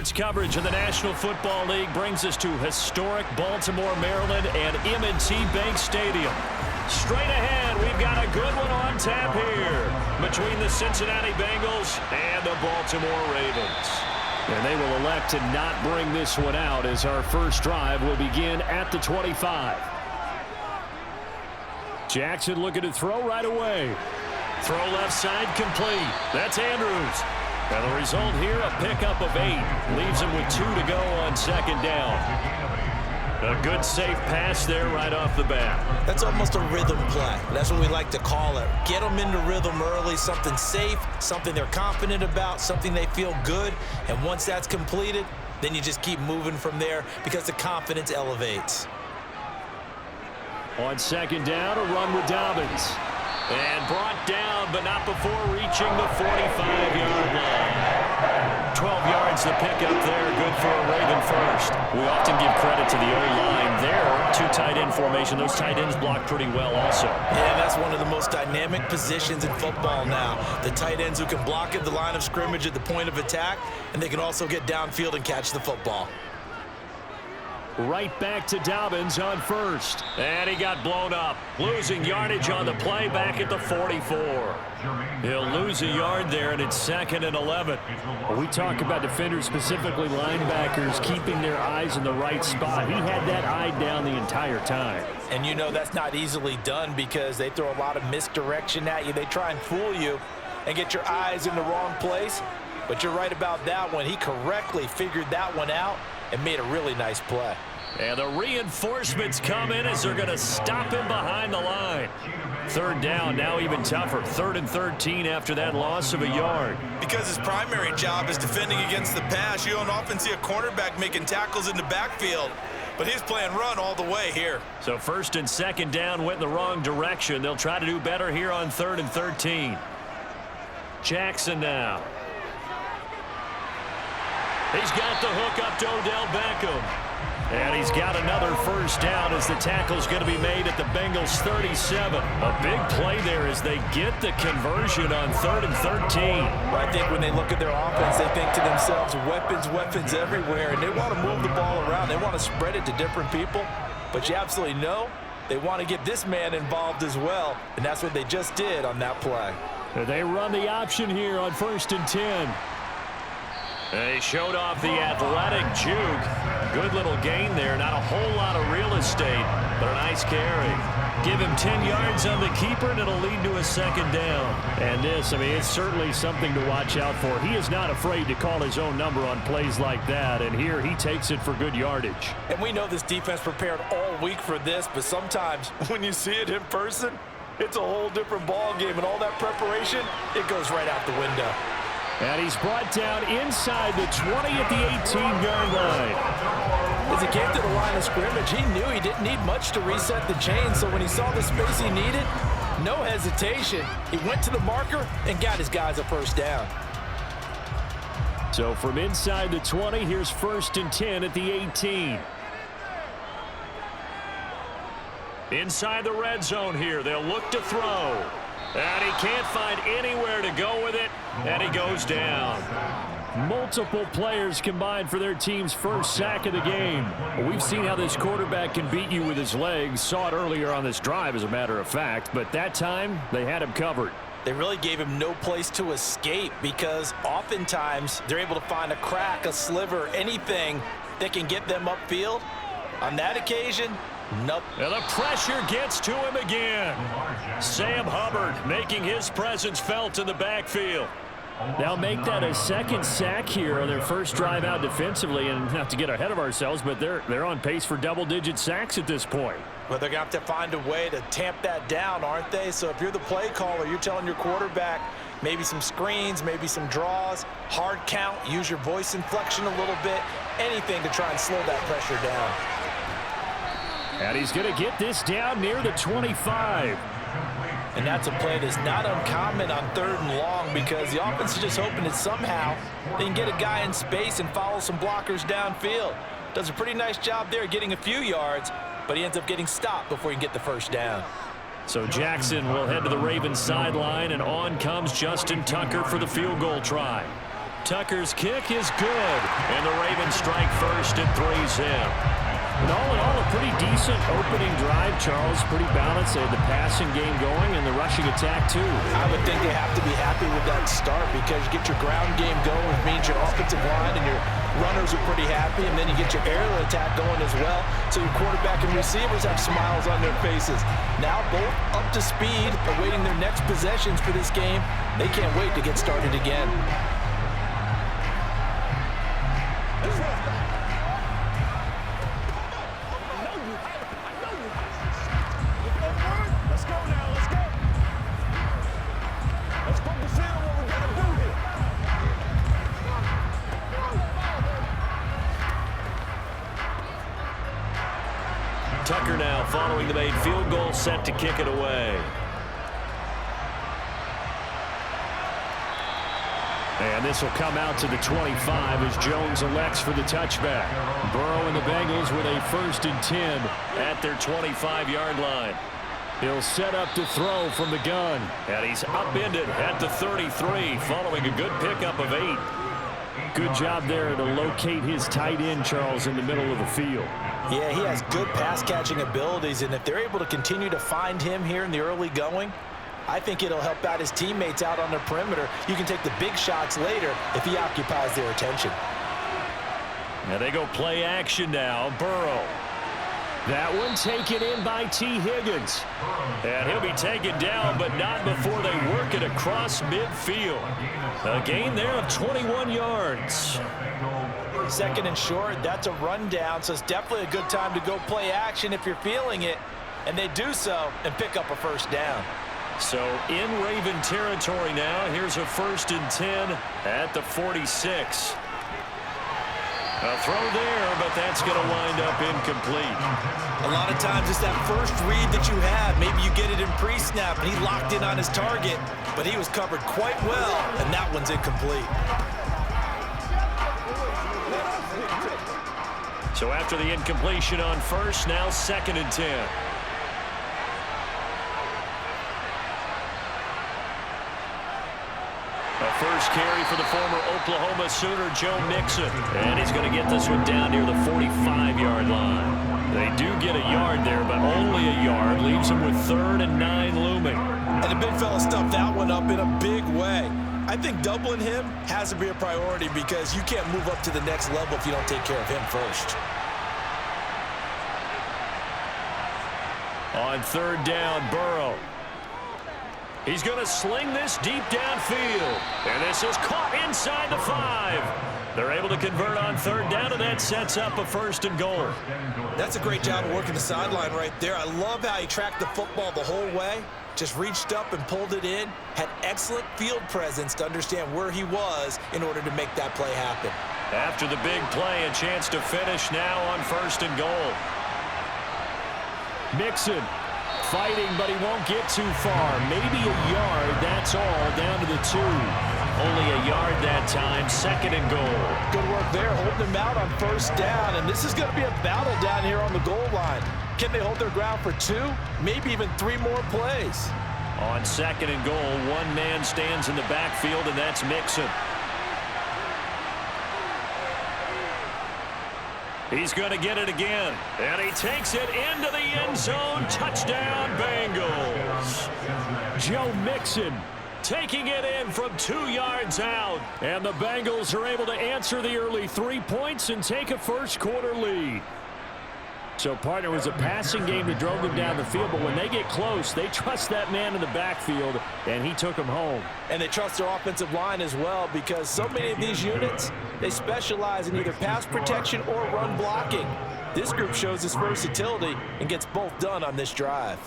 Sports coverage of the National Football League brings us to historic Baltimore, Maryland, and M&T Bank Stadium. Straight ahead, we've got a good one on tap here between the Cincinnati Bengals and the Baltimore Ravens. And they will elect to not bring this one out as our first drive will begin at the 25. Jackson looking to throw right away. Throw left side complete. That's Andrews. And the result here, a pickup of 8. Leaves him with 2 to go on second down. A good safe pass there right off the bat. That's almost a rhythm play. That's what we like to call it. Get them into rhythm early, something safe, something they're confident about, something they feel good. And once that's completed, then you just keep moving from there because the confidence elevates. On second down, a run with Dobbins. And brought down, but not before reaching the 45-yard line. 12 yards the pickup there, good for a Raven first. We often give credit to the O-line there. 2 tight end formation. Those tight ends block pretty well also. Yeah, that's one of the most dynamic positions in football now. The tight ends who can block at the line of scrimmage at the point of attack, and they can also get downfield and catch the football. Right back to Dobbins on first. And he got blown up. Losing yardage on the play back at the 44. He'll lose a yard there, and it's 2nd and 11. We talk about defenders, specifically linebackers, keeping their eyes in the right spot. He had that eye down the entire time. And you know that's not easily done because they throw a lot of misdirection at you. They try and fool you and get your eyes in the wrong place. But you're right about that one. He correctly figured that one out and made a really nice play. And the reinforcements come in as they're going to stop him behind the line. Third down, now even tougher. 3rd and 13 after that loss of a yard. Because his primary job is defending against the pass, you don't often see a cornerback making tackles in the backfield. But he's playing run all the way here. So 1st and 2nd down went in the wrong direction. They'll try to do better here on 3rd and 13. Jackson now. He's got the hook up to Odell Beckham. And he's got another first down as the tackle's going to be made at the Bengals 37. A big play there as they get the conversion on 3rd and 13. Well, I think when they look at their offense, they think to themselves, weapons, weapons everywhere. And they want to move the ball around. They want to spread it to different people. But you absolutely know they want to get this man involved as well. And that's what they just did on that play. They run the option here on 1st and 10. They showed off the athletic juke. Good little gain there. Not a whole lot of real estate, but a nice carry. Give him 10 yards on the keeper, and it'll lead to a 2nd down. And this, I mean, it's certainly something to watch out for. He is not afraid to call his own number on plays like that, and here he takes it for good yardage. And we know this defense prepared all week for this, but sometimes when you see it in person, it's a whole different ball game, and all that preparation, it goes right out the window. And he's brought down inside the 20 at the 18-yard line. As he came to the line of scrimmage, he knew he didn't need much to reset the chain, so when he saw the space he needed, no hesitation. He went to the marker and got his guys a first down. So from inside the 20, here's 1st and 10 at the 18. Inside the red zone here, they'll look to throw. And he can't find anywhere to go with it, and he goes down. Multiple players combined for their team's first sack of the game. We've seen how this quarterback can beat you with his legs. Saw it earlier on this drive, as a matter of fact, but that time they had him covered. They really gave him no place to escape because oftentimes they're able to find a crack, a sliver, anything that can get them upfield. On that occasion, nope. And the pressure gets to him again. Sam Hubbard making his presence felt in the backfield. They'll make that a 2nd sack here on their first drive out defensively, and not to get ahead of ourselves, but they're on pace for double-digit sacks at this point. Well, they're going to have to find a way to tamp that down, aren't they? So if you're the play caller, you're telling your quarterback maybe some screens, maybe some draws, hard count, use your voice inflection a little bit, anything to try and slow that pressure down. And he's going to get this down near the 25. And that's a play that's not uncommon on 3rd and long because the offense is just hoping that somehow they can get a guy in space and follow some blockers downfield. Does a pretty nice job there getting a few yards, but he ends up getting stopped before he can get the first down. So Jackson will head to the Ravens sideline, and on comes Justin Tucker for the field goal try. Tucker's kick is good, and the Ravens strike first and three's him. And all in all, a pretty decent opening drive, Charles. Pretty balanced. They had the passing game going and the rushing attack, too. I would think they have to be happy with that start because you get your ground game going, which means your offensive line and your runners are pretty happy, and then you get your aerial attack going as well, so your quarterback and receivers have smiles on their faces. Now both up to speed, awaiting their next possessions for this game. They can't wait to get started again. Tucker now following the made field goal, set to kick it away. And this will come out to the 25 as Jones elects for the touchback. Burrow and the Bengals with a 1st and 10 at their 25-yard line. He'll set up to throw from the gun. And he's upended at the 33 following a good pickup of 8. Good job there to locate his tight end, Charles, in the middle of the field. Yeah, he has good pass-catching abilities, and if they're able to continue to find him here in the early going, I think it'll help out his teammates out on the perimeter. You can take the big shots later if he occupies their attention. Now they go play action now. Burrow. That one taken in by T. Higgins. And he'll be taken down, but not before they work it across midfield. A gain there of 21 yards. 2nd and short, that's a rundown, so it's definitely a good time to go play action if you're feeling it. And they do so and pick up a 1st down. So in Raven territory now, here's a 1st and 10 at the 46. A throw there, but that's going to wind up incomplete. A lot of times it's that first read that you have. Maybe you get it in pre-snap, and he locked in on his target, but he was covered quite well, and that one's incomplete. So after the incompletion on 1st, now 2nd and 10. A first carry for the former Oklahoma Sooner, Joe Mixon. And he's going to get this one down near the 45-yard line. They do get a yard there, but only a yard. Leaves them with 3rd and 9 looming. And the big fella stuffed that one up in a big way. I think doubling him has to be a priority because you can't move up to the next level if you don't take care of him first. On 3rd down, Burrow. He's going to sling this deep downfield. And this is caught inside the 5. They're able to convert on 3rd down, and that sets up a 1st and goal. That's a great job of working the sideline right there. I love how he tracked the football the whole way. Just reached up and pulled it in. Had excellent field presence to understand where he was in order to make that play happen. After the big play, a chance to finish now on 1st and goal. Mixon fighting, but he won't get too far. Maybe a yard, that's all, down to the 2. Only a yard that time, 2nd and goal. Good work there, holding him out on 1st down, and this is going to be a battle down here on the goal line. Can they hold their ground for 2, maybe even 3 more plays? On 2nd and goal, one man stands in the backfield, and that's Mixon. He's going to get it again, and he takes it into the end zone. Touchdown, Bengals. Joe Mixon taking it in from 2 yards out. And the Bengals are able to answer the early 3 points and take a 1st quarter lead. So, partner, was a passing game that drove them down the field, but when they get close, they trust that man in the backfield, and he took them home. And they trust their offensive line as well because so many of these units, they specialize in either pass protection or run blocking. This group shows its versatility and gets both done on this drive.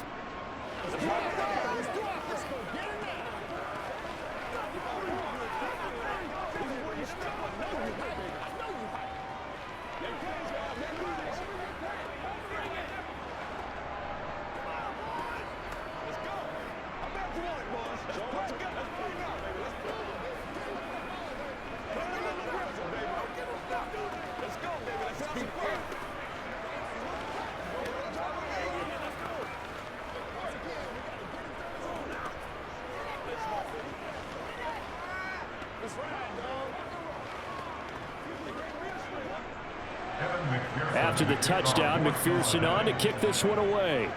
After the touchdown, McPherson on to kick this one away.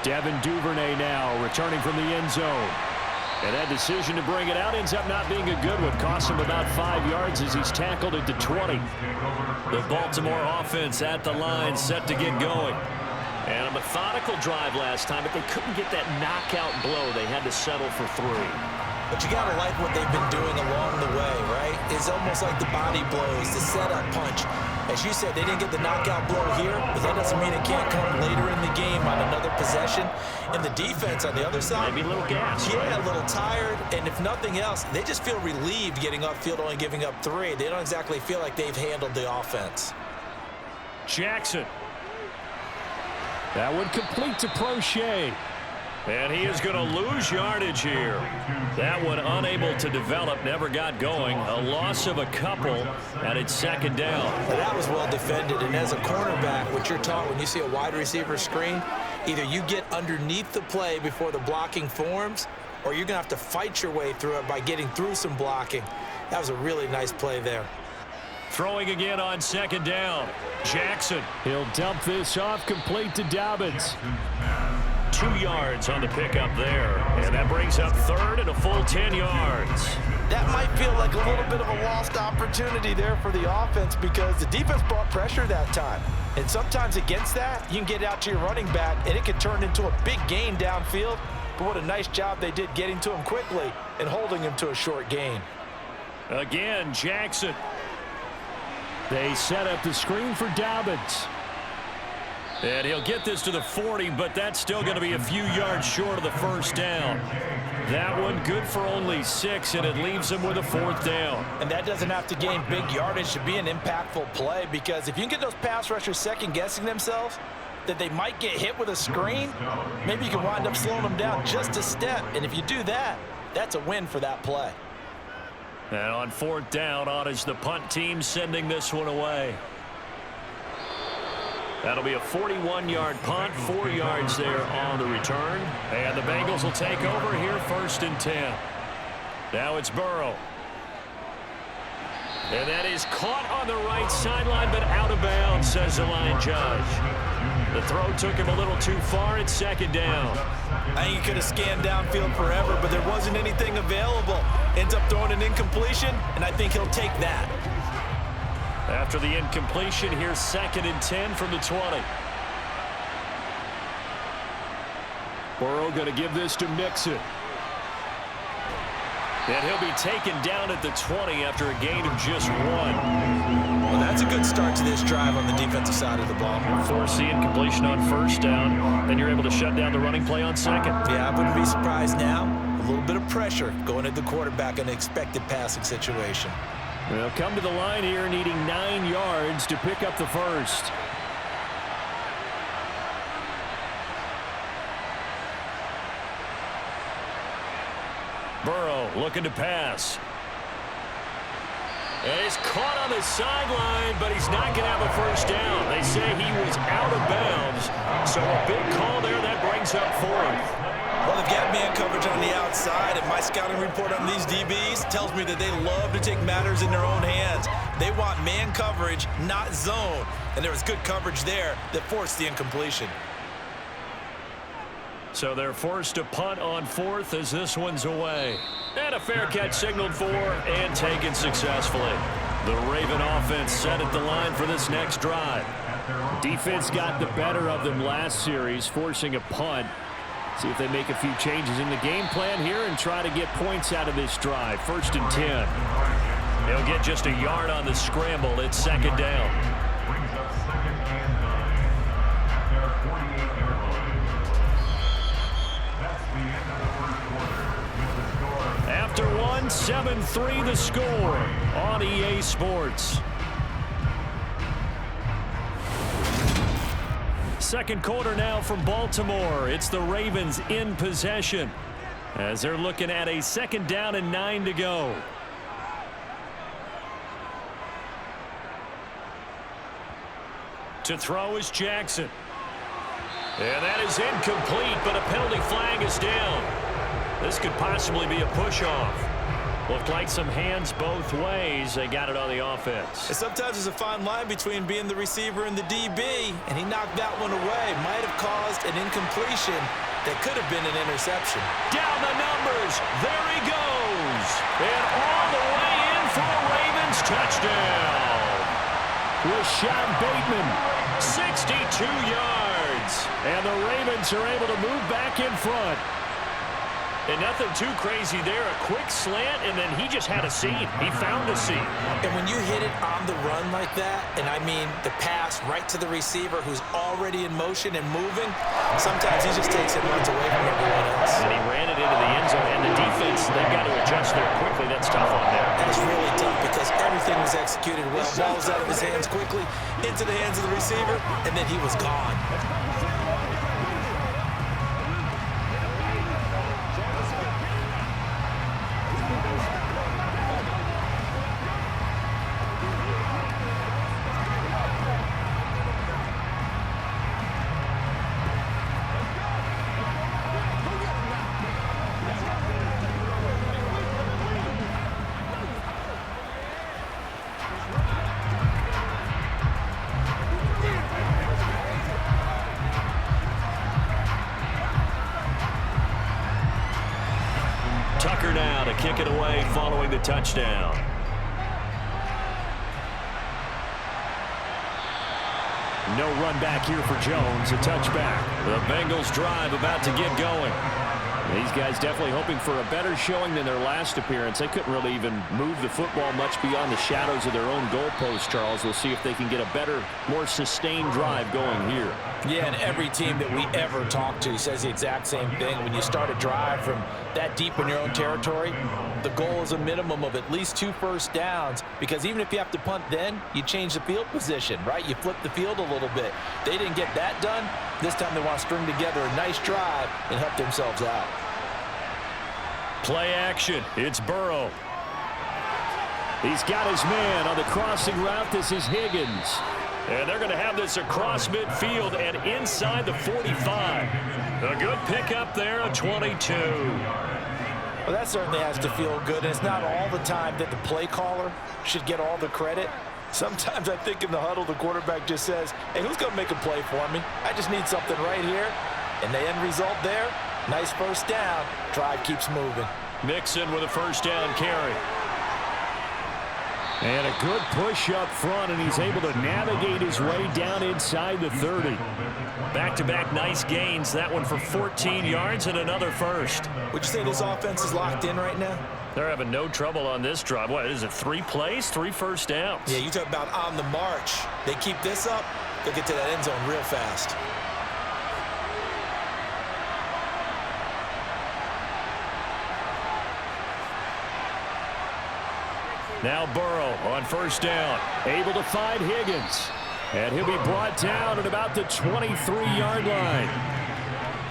Devin Duvernay now returning from the end zone. And that decision to bring it out ends up not being a good one. Costs him about 5 yards as he's tackled at the 20. The Baltimore offense at the line, set to get going. And a methodical drive last time, but they couldn't get that knockout blow. They had to settle for 3. But you got to like what they've been doing along the way, right? It's almost like the body blows, the setup punch. As you said, they didn't get the knockout blow here, but that doesn't mean it can't come later in the game on another possession. And the defense on the other side, maybe a little gas, yeah, right? A little tired. And if nothing else, they just feel relieved getting upfield, only giving up 3. They don't exactly feel like they've handled the offense. Jackson. That one complete to Prochet. And he is going to lose yardage here. That one unable to develop, never got going. A loss of a couple, and it's second down. Well, that was well defended, and as a cornerback, what you're taught when you see a wide receiver screen, either you get underneath the play before the blocking forms, or you're going to have to fight your way through it by getting through some blocking. That was a really nice play there. Throwing again on second down. Jackson. He'll dump this off complete to Dobbins. 2 yards on the pickup there. And that brings up third and a full 10 yards. That might feel like a little bit of a lost opportunity there for the offense because the defense brought pressure that time. And sometimes against that, you can get out to your running back, and it can turn into a big gain downfield. But what a nice job they did getting to him quickly and holding him to a short gain. Again, Jackson. They set up the screen for Dobbins. And he'll get this to the 40, but that's still going to be a few yards short of the first down. That one good for only 6, and it leaves him with a 4th down. And that doesn't have to gain big yardage to be an impactful play, because if you can get those pass rushers second-guessing themselves, that they might get hit with a screen, maybe you can wind up slowing them down just a step. And if you do that, that's a win for that play. And on 4th down, on is the punt team sending this one away. That'll be a 41-yard punt, 4 yards there on the return. And the Bengals will take over here, 1st and 10. Now it's Burrow. And that is caught on the right sideline, but out of bounds, says the line judge. The throw took him a little too far. It's 2nd down. I think he could have scanned downfield forever, but there wasn't anything available. Ends up throwing an incompletion, and I think he'll take that. After the incompletion, here's 2nd and 10 from the 20. Burrow going to give this to Mixon. And he'll be taken down at the 20 after a gain of just 1. Well, that's a good start to this drive on the defensive side of the ball. Force the incompletion on 1st down. Then you're able to shut down the running play on 2nd. Yeah, I wouldn't be surprised now. A little bit of pressure going at the quarterback in an expected passing situation. They'll come to the line here needing 9 yards to pick up the 1st. Burrow looking to pass. And he's caught on the sideline, but he's not going to have a 1st down. They say he was out of bounds. So a big call there that brings up 4th. Well, they've got man coverage on the outside, and my scouting report on these DBs tells me that they love to take matters in their own hands. They want man coverage, not zone. And there was good coverage there that forced the incompletion. So they're forced to punt on 4th as this one's away. And a fair catch signaled for and taken successfully. The Raven offense set at the line for this next drive. Defense got the better of them last series, forcing a punt. See if they make a few changes in the game plan here and try to get points out of this drive. 1st and 10. He'll get just a yard on the scramble. It's 2nd down. After 7-3 the score on EA Sports. Second quarter now from Baltimore. It's the Ravens in possession as they're looking at a 2nd down and 9 to go. To throw is Jackson. And that is incomplete, but a penalty flag is down. This could possibly be a push-off. Looked like some hands both ways. They got it on the offense. And sometimes there's a fine line between being the receiver and the DB, and he knocked that one away. Might have caused an incompletion that could have been an interception. Down the numbers. There he goes. And all the way in for a Ravens touchdown. Rashad Bateman, 62 yards. And the Ravens are able to move back in front. And nothing too crazy there. A quick slant, and then he just had a seam. He found a seam. And when you hit it on the run like that, and I mean the pass right to the receiver who's already in motion and moving, sometimes he just takes it and runs away from everyone else. And he ran it into the end zone. And the defense, they've got to adjust there quickly. That's tough on them. That's really tough because everything was executed well. Ball was out of his hands quickly, into the hands of the receiver, and then he was gone. Tucker now to kick it away following the touchdown. No run back here for Jones. A touchback. The Bengals drive about to get going. These guys definitely hoping for a better showing than their last appearance. They couldn't really even move the football much beyond the shadows of their own goalpost, Charles. We'll see if they can get a better, more sustained drive going here. Yeah, and every team that we ever talk to says the exact same thing. When you start a drive from that deep in your own territory, the goal is a minimum of at least 2 first downs, because even if you have to punt then, you change the field position, right? You flip the field a little bit. They didn't get that done. This time they want to string together a nice drive and help themselves out. Play action. It's Burrow. He's got his man on the crossing route. This is Higgins. And they're going to have this across midfield and inside the 45. A good pickup there, a 22. Well, that certainly has to feel good, and it's not all the time that the play caller should get all the credit. Sometimes I think in the huddle, the quarterback just says, hey, who's going to make a play for me? I just need something right here. And the end result there, nice first down. Drive keeps moving. Mixon with a first down carry. And a good push up front, and he's able to navigate his way down inside the 30. Back-to-back nice gains. That one for 14 yards and another first. Would you say this offense is locked in right now? They're having no trouble on this drive. What is it, 3 plays, 3 first downs? Yeah, you talk about on the march. They keep this up, they'll get to that end zone real fast. Now Burrow on first down, able to find Higgins. And he'll be brought down at about the 23-yard line.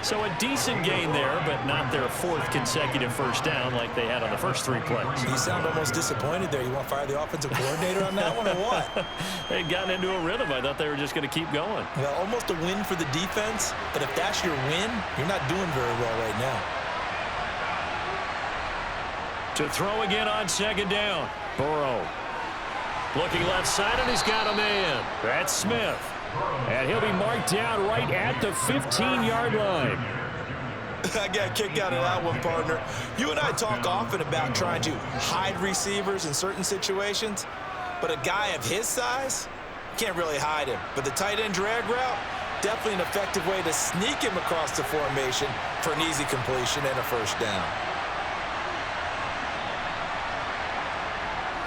So a decent gain there, but not their 4th consecutive first down like they had on the first 3 plays. You sound almost disappointed there. You want to fire the offensive coordinator on that one or what? They'd gotten into a rhythm. I thought they were just going to keep going. Well, almost a win for the defense, but if that's your win, you're not doing very well right now. To throw again on second down. Burrow looking left side, and he's got a man. That's Smith. And he'll be marked down right at the 15-yard line. I got a kick out of that one, partner. You and I talk often about trying to hide receivers in certain situations, but a guy of his size, can't really hide him. But the tight end drag route, definitely an effective way to sneak him across the formation for an easy completion and a first down.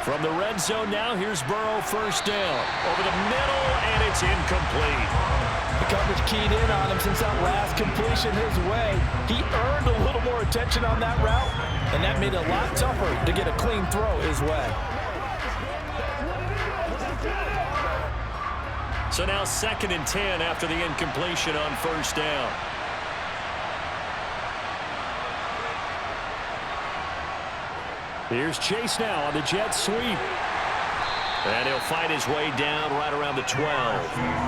From the red zone now, here's Burrow first down. Over the middle, and it's incomplete. The coverage keyed in on him since that last completion his way. He earned a little more attention on that route, and that made it a lot tougher to get a clean throw his way. So now 2nd and 10 after the incompletion on first down. Here's Chase now on the jet sweep. And he'll fight his way down right around the 12.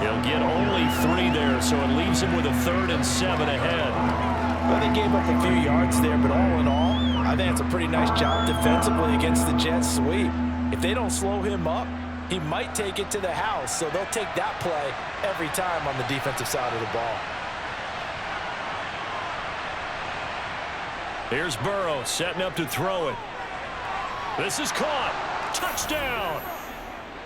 He'll get only 3 there, so it leaves him with a 3rd and 7 ahead. Well, they gave up a few yards there, but all in all, I think it's a pretty nice job defensively against the Jets sweep. If they don't slow him up, he might take it to the house, so they'll take that play every time on the defensive side of the ball. Here's Burrow setting up to throw it. This is caught. Touchdown.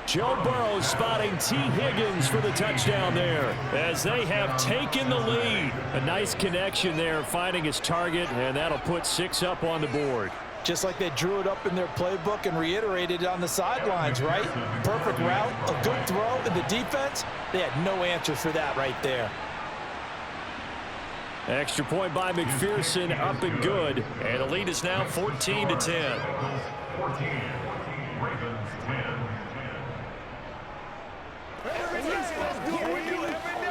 Joe Burrow spotting T. Higgins for the touchdown there as they have taken the lead. A nice connection there, finding his target, and that'll put 6 up on the board. Just like they drew it up in their playbook and reiterated it on the sidelines, right? Perfect route, a good throw, and the defense, they had no answer for that right there. Extra point by McPherson, up and good. And the lead is now 14-10. 14, Ravens 10.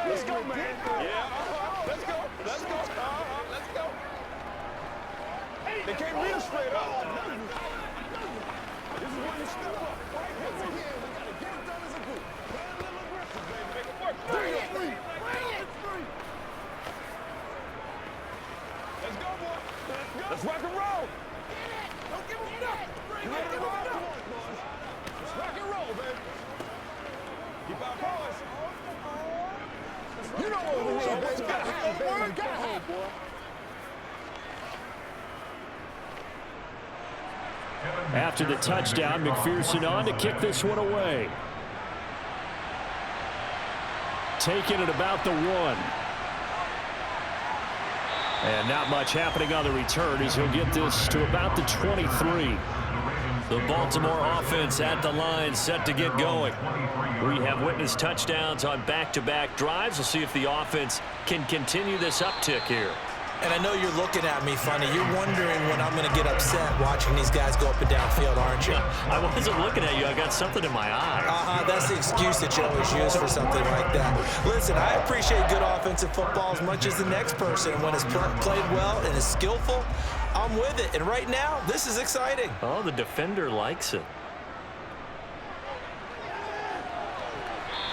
Let's go, man. Yeah, let's go. Let's go. Let's go. They can't real straight up. This is when you step up. We got to get it done as a group. Play a little aggressive, baby. Make it work. Bring it. Let's go, boy. Let's rock and roll. Don't give them nothing. You ready to rock? Let's rock and roll, baby. Keep our boys. You know what we need, baby. Gotta have, baby. Gotta have, boy. After the touchdown, McPherson on to kick this one away. Taking it about the 1. And not much happening on the return as he'll get this to about the 23. The Baltimore offense at the line, set to get going. We have witnessed touchdowns on back-to-back drives. We'll see if the offense can continue this uptick here. And I know you're looking at me funny. You're wondering when I'm going to get upset watching these guys go up and down field, aren't you? I wasn't looking at you. I got something in my eye. That's the excuse that you always use for something like that. Listen, I appreciate good offensive football as much as the next person. When it's played well and is skillful, I'm with it. And right now, this is exciting. Oh, the defender likes it.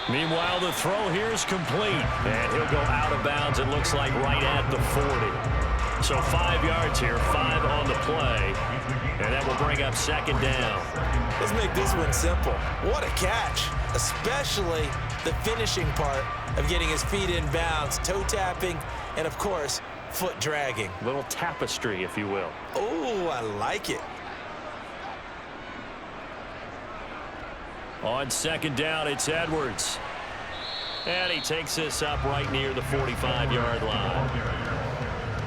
Meanwhile, the throw here is complete. And he'll go out of bounds, it looks like, right at the 40. So 5 yards here, 5 on the play. And that will bring up 2nd down. Let's make this one simple. What a catch, especially the finishing part of getting his feet in bounds, toe tapping, and, of course, foot dragging. Little tapestry, if you will. Oh, I like it. On 2nd down, it's Edwards. And he takes this up right near the 45-yard line.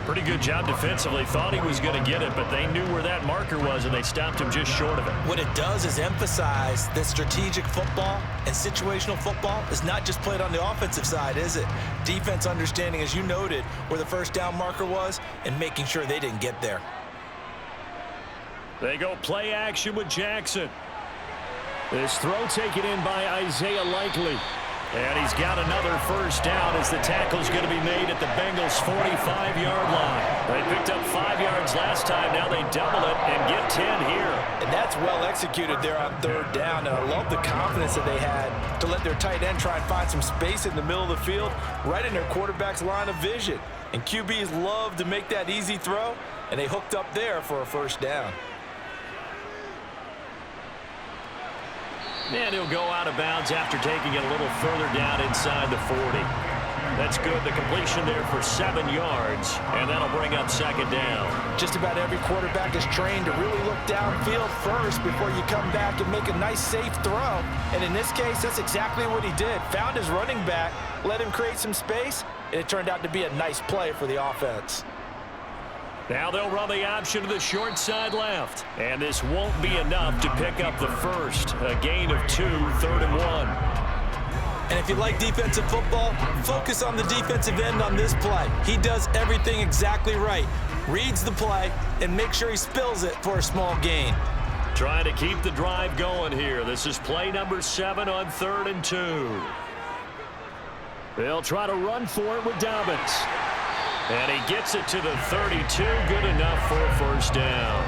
Pretty good job defensively. Thought he was going to get it, but they knew where that marker was, and they stopped him just short of it. What it does is emphasize that strategic football and situational football is not just played on the offensive side, is it? Defense understanding, as you noted, where the first down marker was and making sure they didn't get there. They go play action with Jackson. This throw taken in by Isaiah Likely. And he's got another first down as the tackle's going to be made at the Bengals' 45-yard line. They picked up 5 yards last time. Now they double it and get 10 here. And that's well executed there on 3rd down. And I love the confidence that they had to let their tight end try and find some space in the middle of the field, right in their quarterback's line of vision. And QBs love to make that easy throw, and they hooked up there for a first down. And he'll go out of bounds after taking it a little further down inside the 40. That's good. The completion there for 7 yards, and that'll bring up 2nd down. Just about every quarterback is trained to really look downfield first before you come back and make a nice, safe throw. And in this case, that's exactly what he did. Found his running back, let him create some space, and it turned out to be a nice play for the offense. Now they'll run the option to the short side left. And this won't be enough to pick up the first. A gain of 2, 3rd and 1. And if you like defensive football, focus on the defensive end on this play. He does everything exactly right. Reads the play and make sure he spills it for a small gain. Trying to keep the drive going here. This is play number 7 on 3rd and 2. They'll try to run for it with Dobbins. And he gets it to the 32. Good enough for a first down.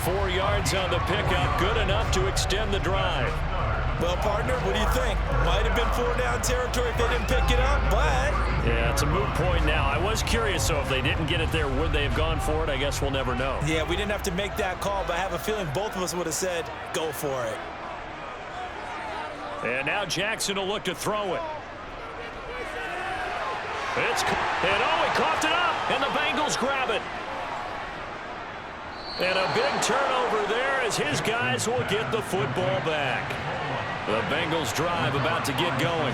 4 yards on the pickup, good enough to extend the drive. Well, partner, what do you think? Might have been 4-down territory if they didn't pick it up, but... Yeah, it's a moot point now. I was curious, so if they didn't get it there, would they have gone for it? I guess we'll never know. Yeah, we didn't have to make that call, but I have a feeling both of us would have said, go for it. And now Jackson will look to throw it. He coughed it up, and the Bengals grab it. And a big turnover there as his guys will get the football back. The Bengals drive about to get going.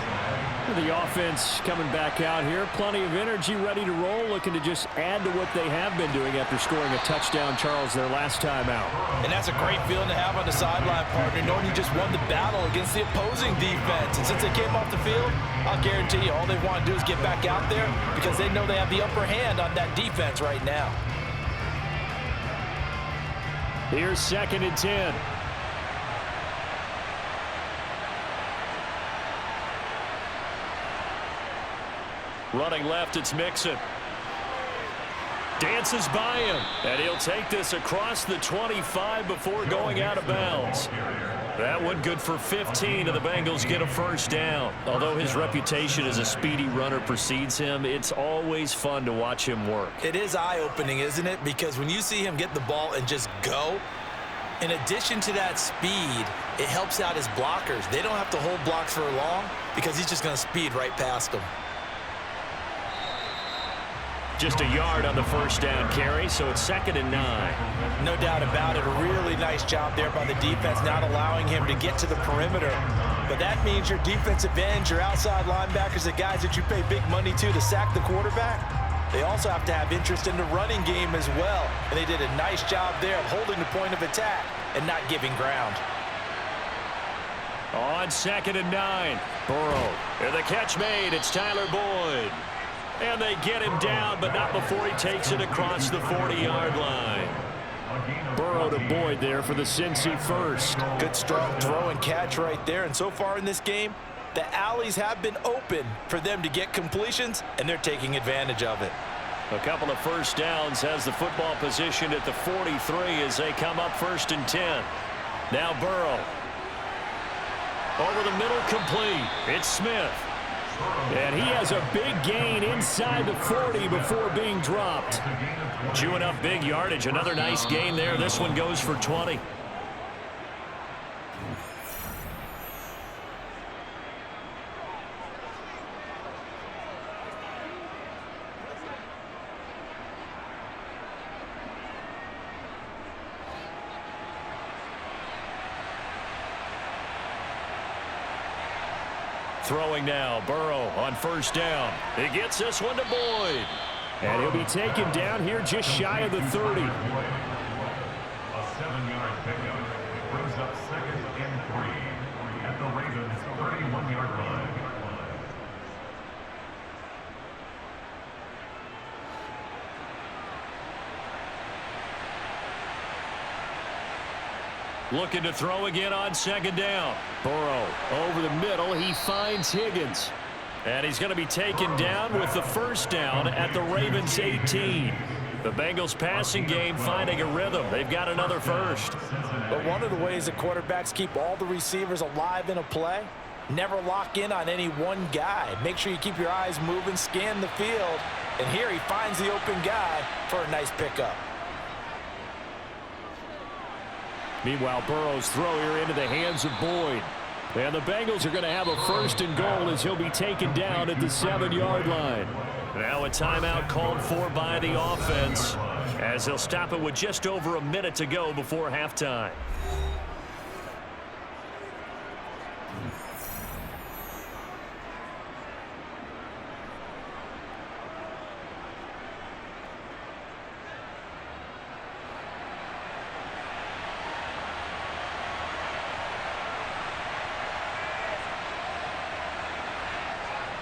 The offense coming back out here. Plenty of energy, ready to roll, looking to just add to what they have been doing after scoring a touchdown, Charles, their last time out. And that's a great feeling to have on the sideline, partner, knowing you just won the battle against the opposing defense. And since they came off the field, I'll guarantee you all they want to do is get back out there because they know they have the upper hand on that defense right now. Here's 2nd and 10. Running left, it's Mixon. Dances by him, and he'll take this across the 25 before going out of bounds. That one good for 15, and the Bengals get a first down. Although his reputation as a speedy runner precedes him, it's always fun to watch him work. It is eye-opening, isn't it? Because when you see him get the ball and just go, in addition to that speed, it helps out his blockers. They don't have to hold blocks for long because he's just going to speed right past them. Just a yard on the first down carry, so it's 2nd and 9. No doubt about it. A really nice job there by the defense, not allowing him to get to the perimeter. But that means your defensive ends, your outside linebackers, the guys that you pay big money to sack the quarterback, they also have to have interest in the running game as well. And they did a nice job there of holding the point of attack and not giving ground. On 2nd and 9, Burrow. And the catch made, it's Tyler Boyd. And they get him down, but not before he takes it across the 40-yard line. Burrow to Boyd there for the Cincy first. Good strong throw and catch right there. And so far in this game, the alleys have been open for them to get completions, and they're taking advantage of it. A couple of first downs has the football position at the 43 as they come up 1st and 10. Now Burrow. Over the middle, complete. It's Smith. And he has a big gain inside the 40 before being dropped. Chewing up big yardage. Another nice gain there. This one goes for 20. Throwing now, Burrow on first down. He gets this one to Boyd. And he'll be taken down here just shy of the 30. A 7-yard pickup brings up 2nd and 3 at the Ravens' 31-yard line. Looking to throw again on 2nd down. Burrow over the middle. He finds Higgins. And he's going to be taken down with the first down at the Ravens 18. The Bengals passing game finding a rhythm. They've got another first. But one of the ways that quarterbacks keep all the receivers alive in a play, never lock in on any one guy. Make sure you keep your eyes moving, scan the field. And here he finds the open guy for a nice pickup. Meanwhile, Burrow's throw here into the hands of Boyd. And the Bengals are going to have a 1st and goal as he'll be taken down at the 7-yard line. Now a timeout called for by the offense as they'll stop it with just over a minute to go before halftime.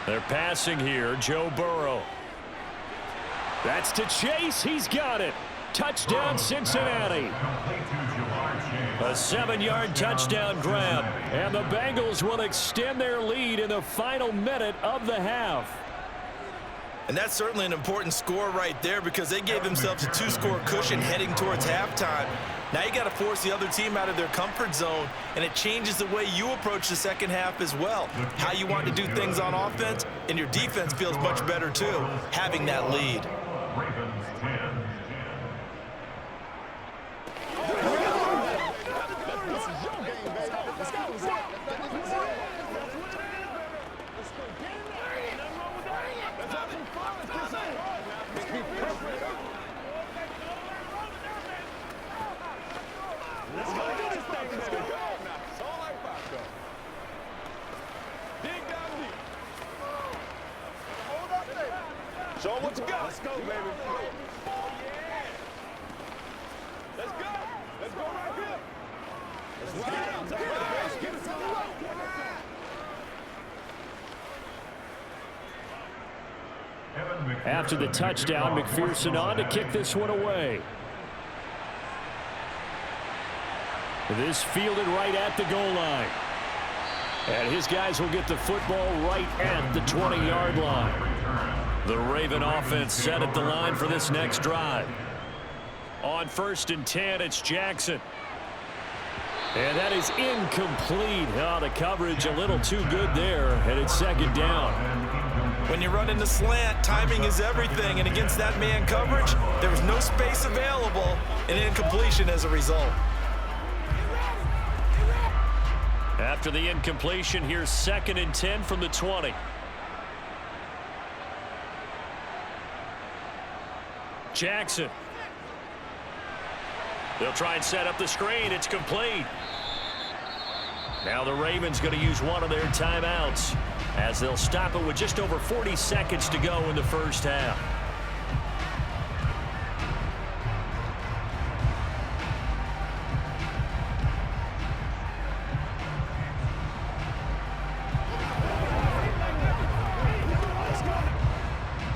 They're passing here, Joe Burrow. That's to Chase. He's got it. Touchdown, Cincinnati. A 7-yard touchdown grab. And the Bengals will extend their lead in the final minute of the half. And that's certainly an important score right there because they gave themselves a 2-score cushion heading towards halftime. Now you got to force the other team out of their comfort zone, and it changes the way you approach the second half as well. How you want to do things on offense, and your defense feels much better too, having that lead. Ravens 10. Show them what you got. Let's go, baby. Let's go. Let's go right here. Let's ride out. Let's get it to the right. After the touchdown, McPherson on to kick this one away. This fielded right at the goal line. And his guys will get the football right at the 20-yard line. The Raven offense set at the line for this next drive. On 1st and 10, it's Jackson. And that is incomplete. Oh, the coverage a little too good there, and it's 2nd down. When you run in the slant, timing is everything, and against that man coverage, there was no space available, and incompletion as a result. After the incompletion, here's 2nd and 10 from the 20. Jackson. They'll try and set up the screen. It's complete. Now the Ravens going to use one of their timeouts as they'll stop it with just over 40 seconds to go in the first half.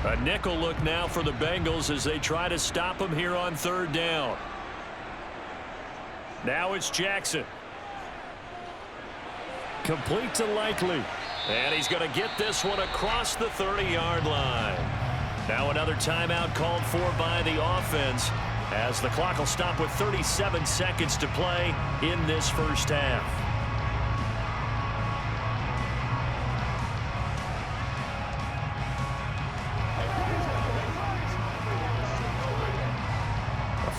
A nickel look now for the Bengals as they try to stop him here on 3rd down. Now it's Jackson. Complete to Likely. And he's going to get this one across the 30-yard line. Now another timeout called for by the offense as the clock will stop with 37 seconds to play in this first half.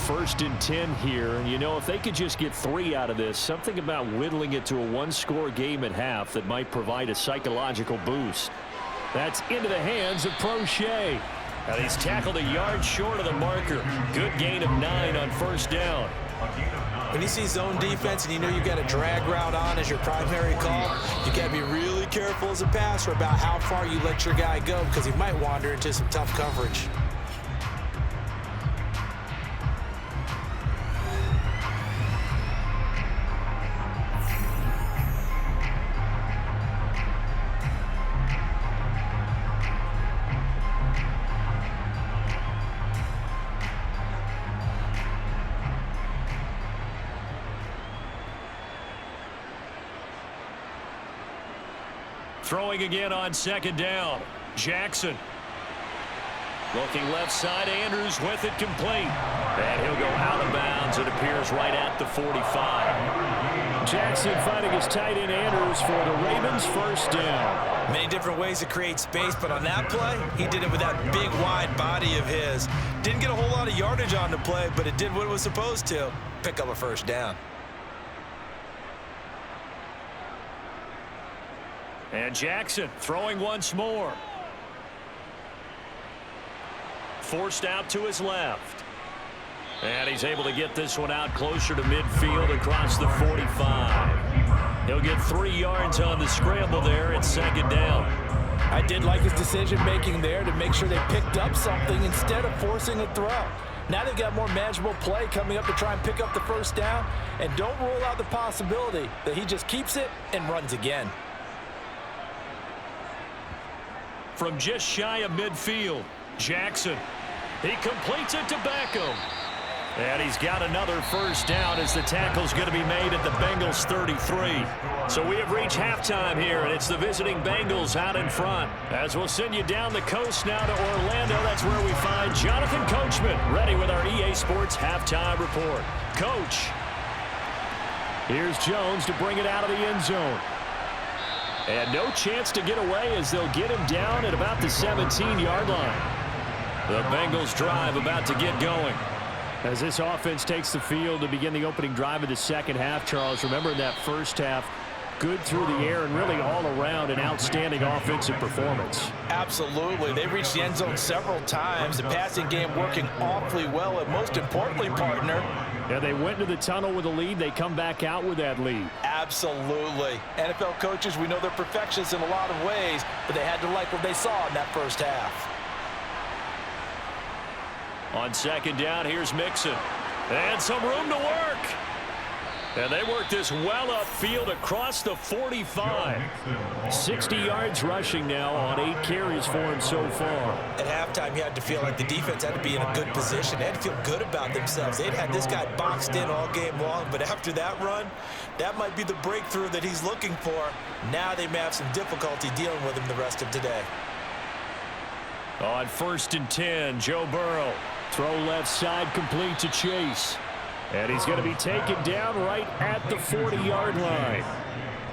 First and 10 here, and you know, if they could just get 3 out of this, something about whittling it to a one-score game at half that might provide a psychological boost. That's into the hands of Prochet. And he's tackled a yard short of the marker. Good gain of 9 on 1st down. When you see zone defense and you know you got a drag route on as your primary call, you got to be really careful as a passer about how far you let your guy go because he might wander into some tough coverage. Throwing again on 2nd down. Jackson. Looking left side. Andrews with it complete. And he'll go out of bounds. It appears right at the 45. Jackson finding his tight end Andrews for the Ravens' 1st down. Many different ways to create space, but on that play, he did it with that big, wide body of his. Didn't get a whole lot of yardage on the play, but it did what it was supposed to. Pick up a 1st down. And Jackson throwing once more. Forced out to his left. And he's able to get this one out closer to midfield across the 45. He'll get 3 yards on the scramble there at 2nd down. I did like his decision-making there to make sure they picked up something instead of forcing a throw. Now they've got more manageable play coming up to try and pick up the 1st down. And don't rule out the possibility that he just keeps it and runs again. From just shy of midfield, Jackson. He completes it to Beckham. And he's got another first down as the tackle's going to be made at the Bengals 33. So we have reached halftime here, and it's the visiting Bengals out in front. As we'll send you down the coast now to Orlando, that's where we find Jonathan Coachman, ready with our EA Sports halftime report. Coach. Here's Jones to bring it out of the end zone. And no chance to get away as they'll get him down at about the 17-yard line. The Bengals drive about to get going. As this offense takes the field to begin the opening drive of the second half, Charles, remember in that first half, good through the air and really all around an outstanding offensive performance. Absolutely. They reached the end zone several times. The passing game working awfully well, and most importantly, partner. Yeah, they went to the tunnel with a lead. They come back out with that lead. Absolutely. NFL coaches, we know they're perfectionists in a lot of ways, but they had to like what they saw in that first half. On second down, here's Mixon. And some room to work. And they work this well upfield across the 45. 60 yards rushing now on 8 carries for him so far. At halftime, you had to feel like the defense had to be in a good position. They had to feel good about themselves. They'd had this guy boxed in all game long, but after that run, that might be the breakthrough that he's looking for. Now they may have some difficulty dealing with him the rest of today. On 1st and 10, Joe Burrow. Throw left side complete to Chase. And he's going to be taken down right at the 40-yard line.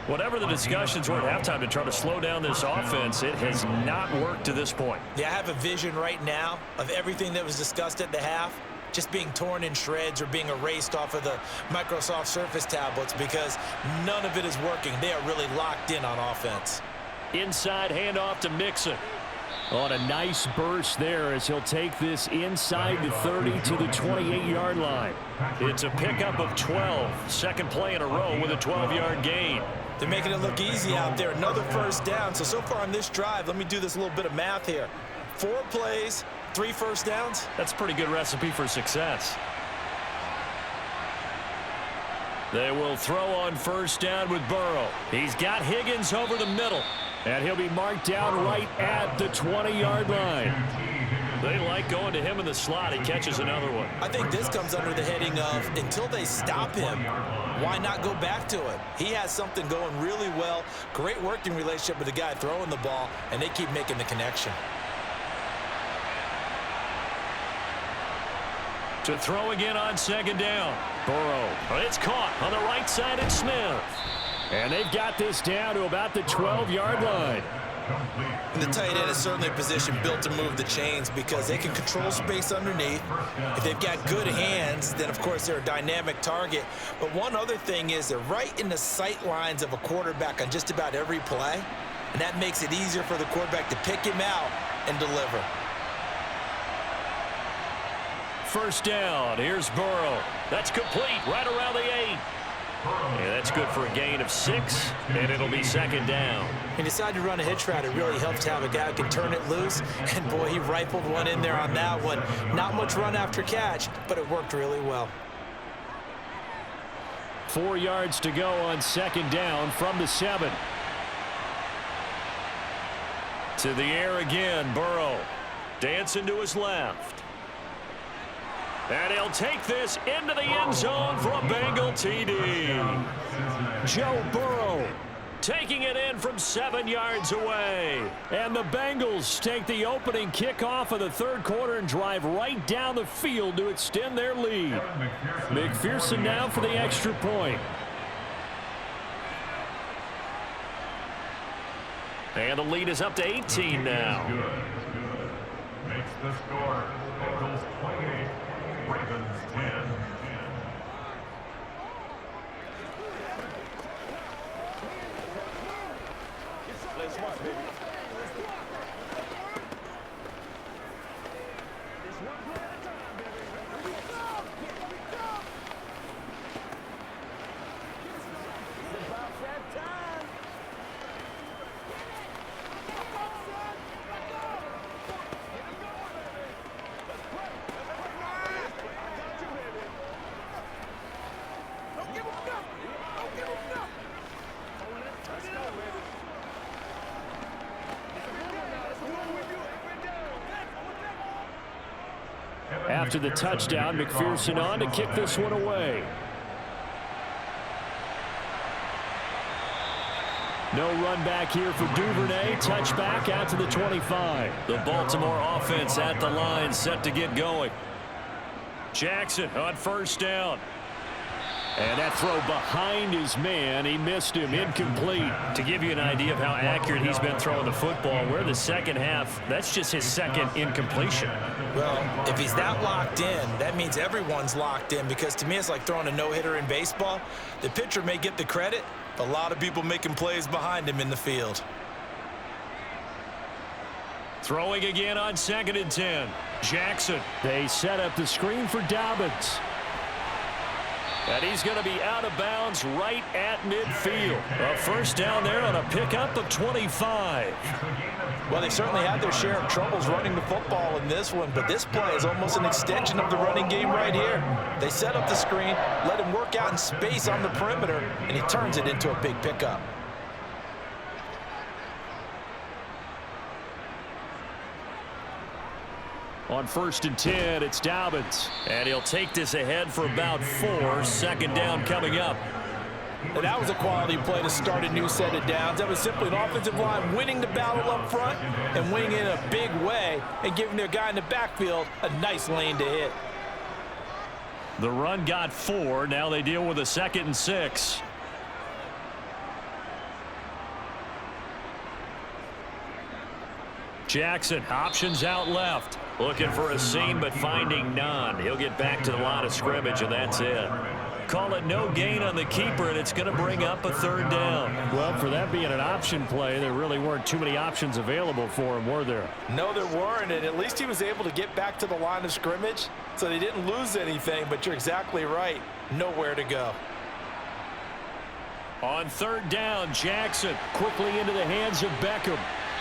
Whatever the discussions were at halftime to try to slow down this offense, it has not worked to this point. Yeah, I have a vision right now of everything that was discussed at the half just being torn in shreds or being erased off of the Microsoft Surface tablets because none of it is working. They are really locked in on offense. Inside handoff to Mixon. On a nice burst there as he'll take this inside the 30 to the 28-yard line. It's a pickup of 12. Second play in a row with a 12-yard gain. They're making it look easy out there. Another first down. So far on this drive, let me do this little bit of math here. 4 plays, 3 first downs. That's a pretty good recipe for success. They will throw on first down with Burrow. He's got Higgins over the middle. And he'll be marked down right at the 20-yard line. They like going to him in the slot. He catches another one. I think this comes under the heading of until they stop him, why not go back to it? He has something going really well. Great working relationship with the guy throwing the ball, and they keep making the connection. To throw again on second down. Burrow. It's caught on the right side at Smith. And they've got this down to about the 12-yard line. And the tight end is certainly a position built to move the chains because they can control space underneath. If they've got good hands, then, of course, they're a dynamic target. But one other thing is they're right in the sight lines of a quarterback on just about every play. And that makes it easier for the quarterback to pick him out and deliver. First down. Here's Burrow. That's complete right around the 8. Yeah, that's good for a gain of 6, and it'll be second down. He decided to run a hitch route. It really helps to have a guy who can turn it loose. And, boy, he rifled one in there on that one. Not much run after catch, but it worked really well. 4 yards to go on second down from the 7. To the air again, Burrow. Dancing to his left. And he'll take this into the end zone for a Bengal TD. Joe Burrow taking it in from 7 yards away. And the Bengals take the opening kickoff of the third quarter and drive right down the field to extend their lead. McPherson now for the extra point. And the lead is up to 18 now. Makes the score Bengals 28. Ravens 10. Let's watch, baby. It's one play at a time, baby. Here we go! Here we go! It's about that time. Get it going, baby. Let's play. Let's play. I got you, baby. after the touchdown. McPherson on to kick this one away. No run back here for Duvernay. Touchback out to the 25. The Baltimore offense at the line, set to get going. Jackson on first down. And that throw behind his man. He missed him. Incomplete. To give you an idea of how accurate he's been throwing the football, we're the second half. That's just his second incompletion. Well, if he's that locked in, that means everyone's locked in, because to me it's like throwing a no-hitter in baseball. The pitcher may get the credit, but a lot of people making plays behind him in the field. Throwing again on 2nd and 10. Jackson. They set up the screen for Dobbins. And he's going to be out of bounds right at midfield. A first down there on a pickup of 25. Well, they certainly had their share of troubles running the football in this one, but this play is almost an extension of the running game right here. They set up the screen, let him work out in space on the perimeter, and he turns it into a big pickup. On 1st and 10, it's Dobbins. And he'll take this ahead for about 4. Second down coming up. And that was a quality play to start a new set of downs. That was simply an offensive line winning the battle up front and winning in a big way and giving their guy in the backfield a nice lane to hit. The run got 4. Now they deal with a 2nd and 6. Jackson, options out left. Looking for a seam, but finding none. He'll get back to the line of scrimmage, and that's it. Call it no gain on the keeper, and it's going to bring up a 3rd down. Well, for that being an option play, there really weren't too many options available for him, were there? No, there weren't, and at least he was able to get back to the line of scrimmage, so they didn't lose anything, but you're exactly right. Nowhere to go. On 3rd down, Jackson quickly into the hands of Beckham.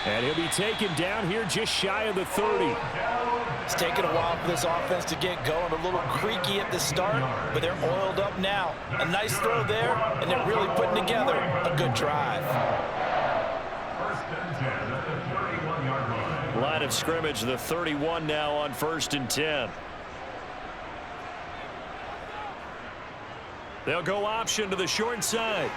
And he'll be taken down here just shy of the 30. It's taken a while for this offense to get going. A little creaky at the start, but they're oiled up now. A nice throw there, and they're really putting together a good drive. 1st and 10 at the 31-yard line. Line of scrimmage, the 31 now on 1st and 10. They'll go option to the short side.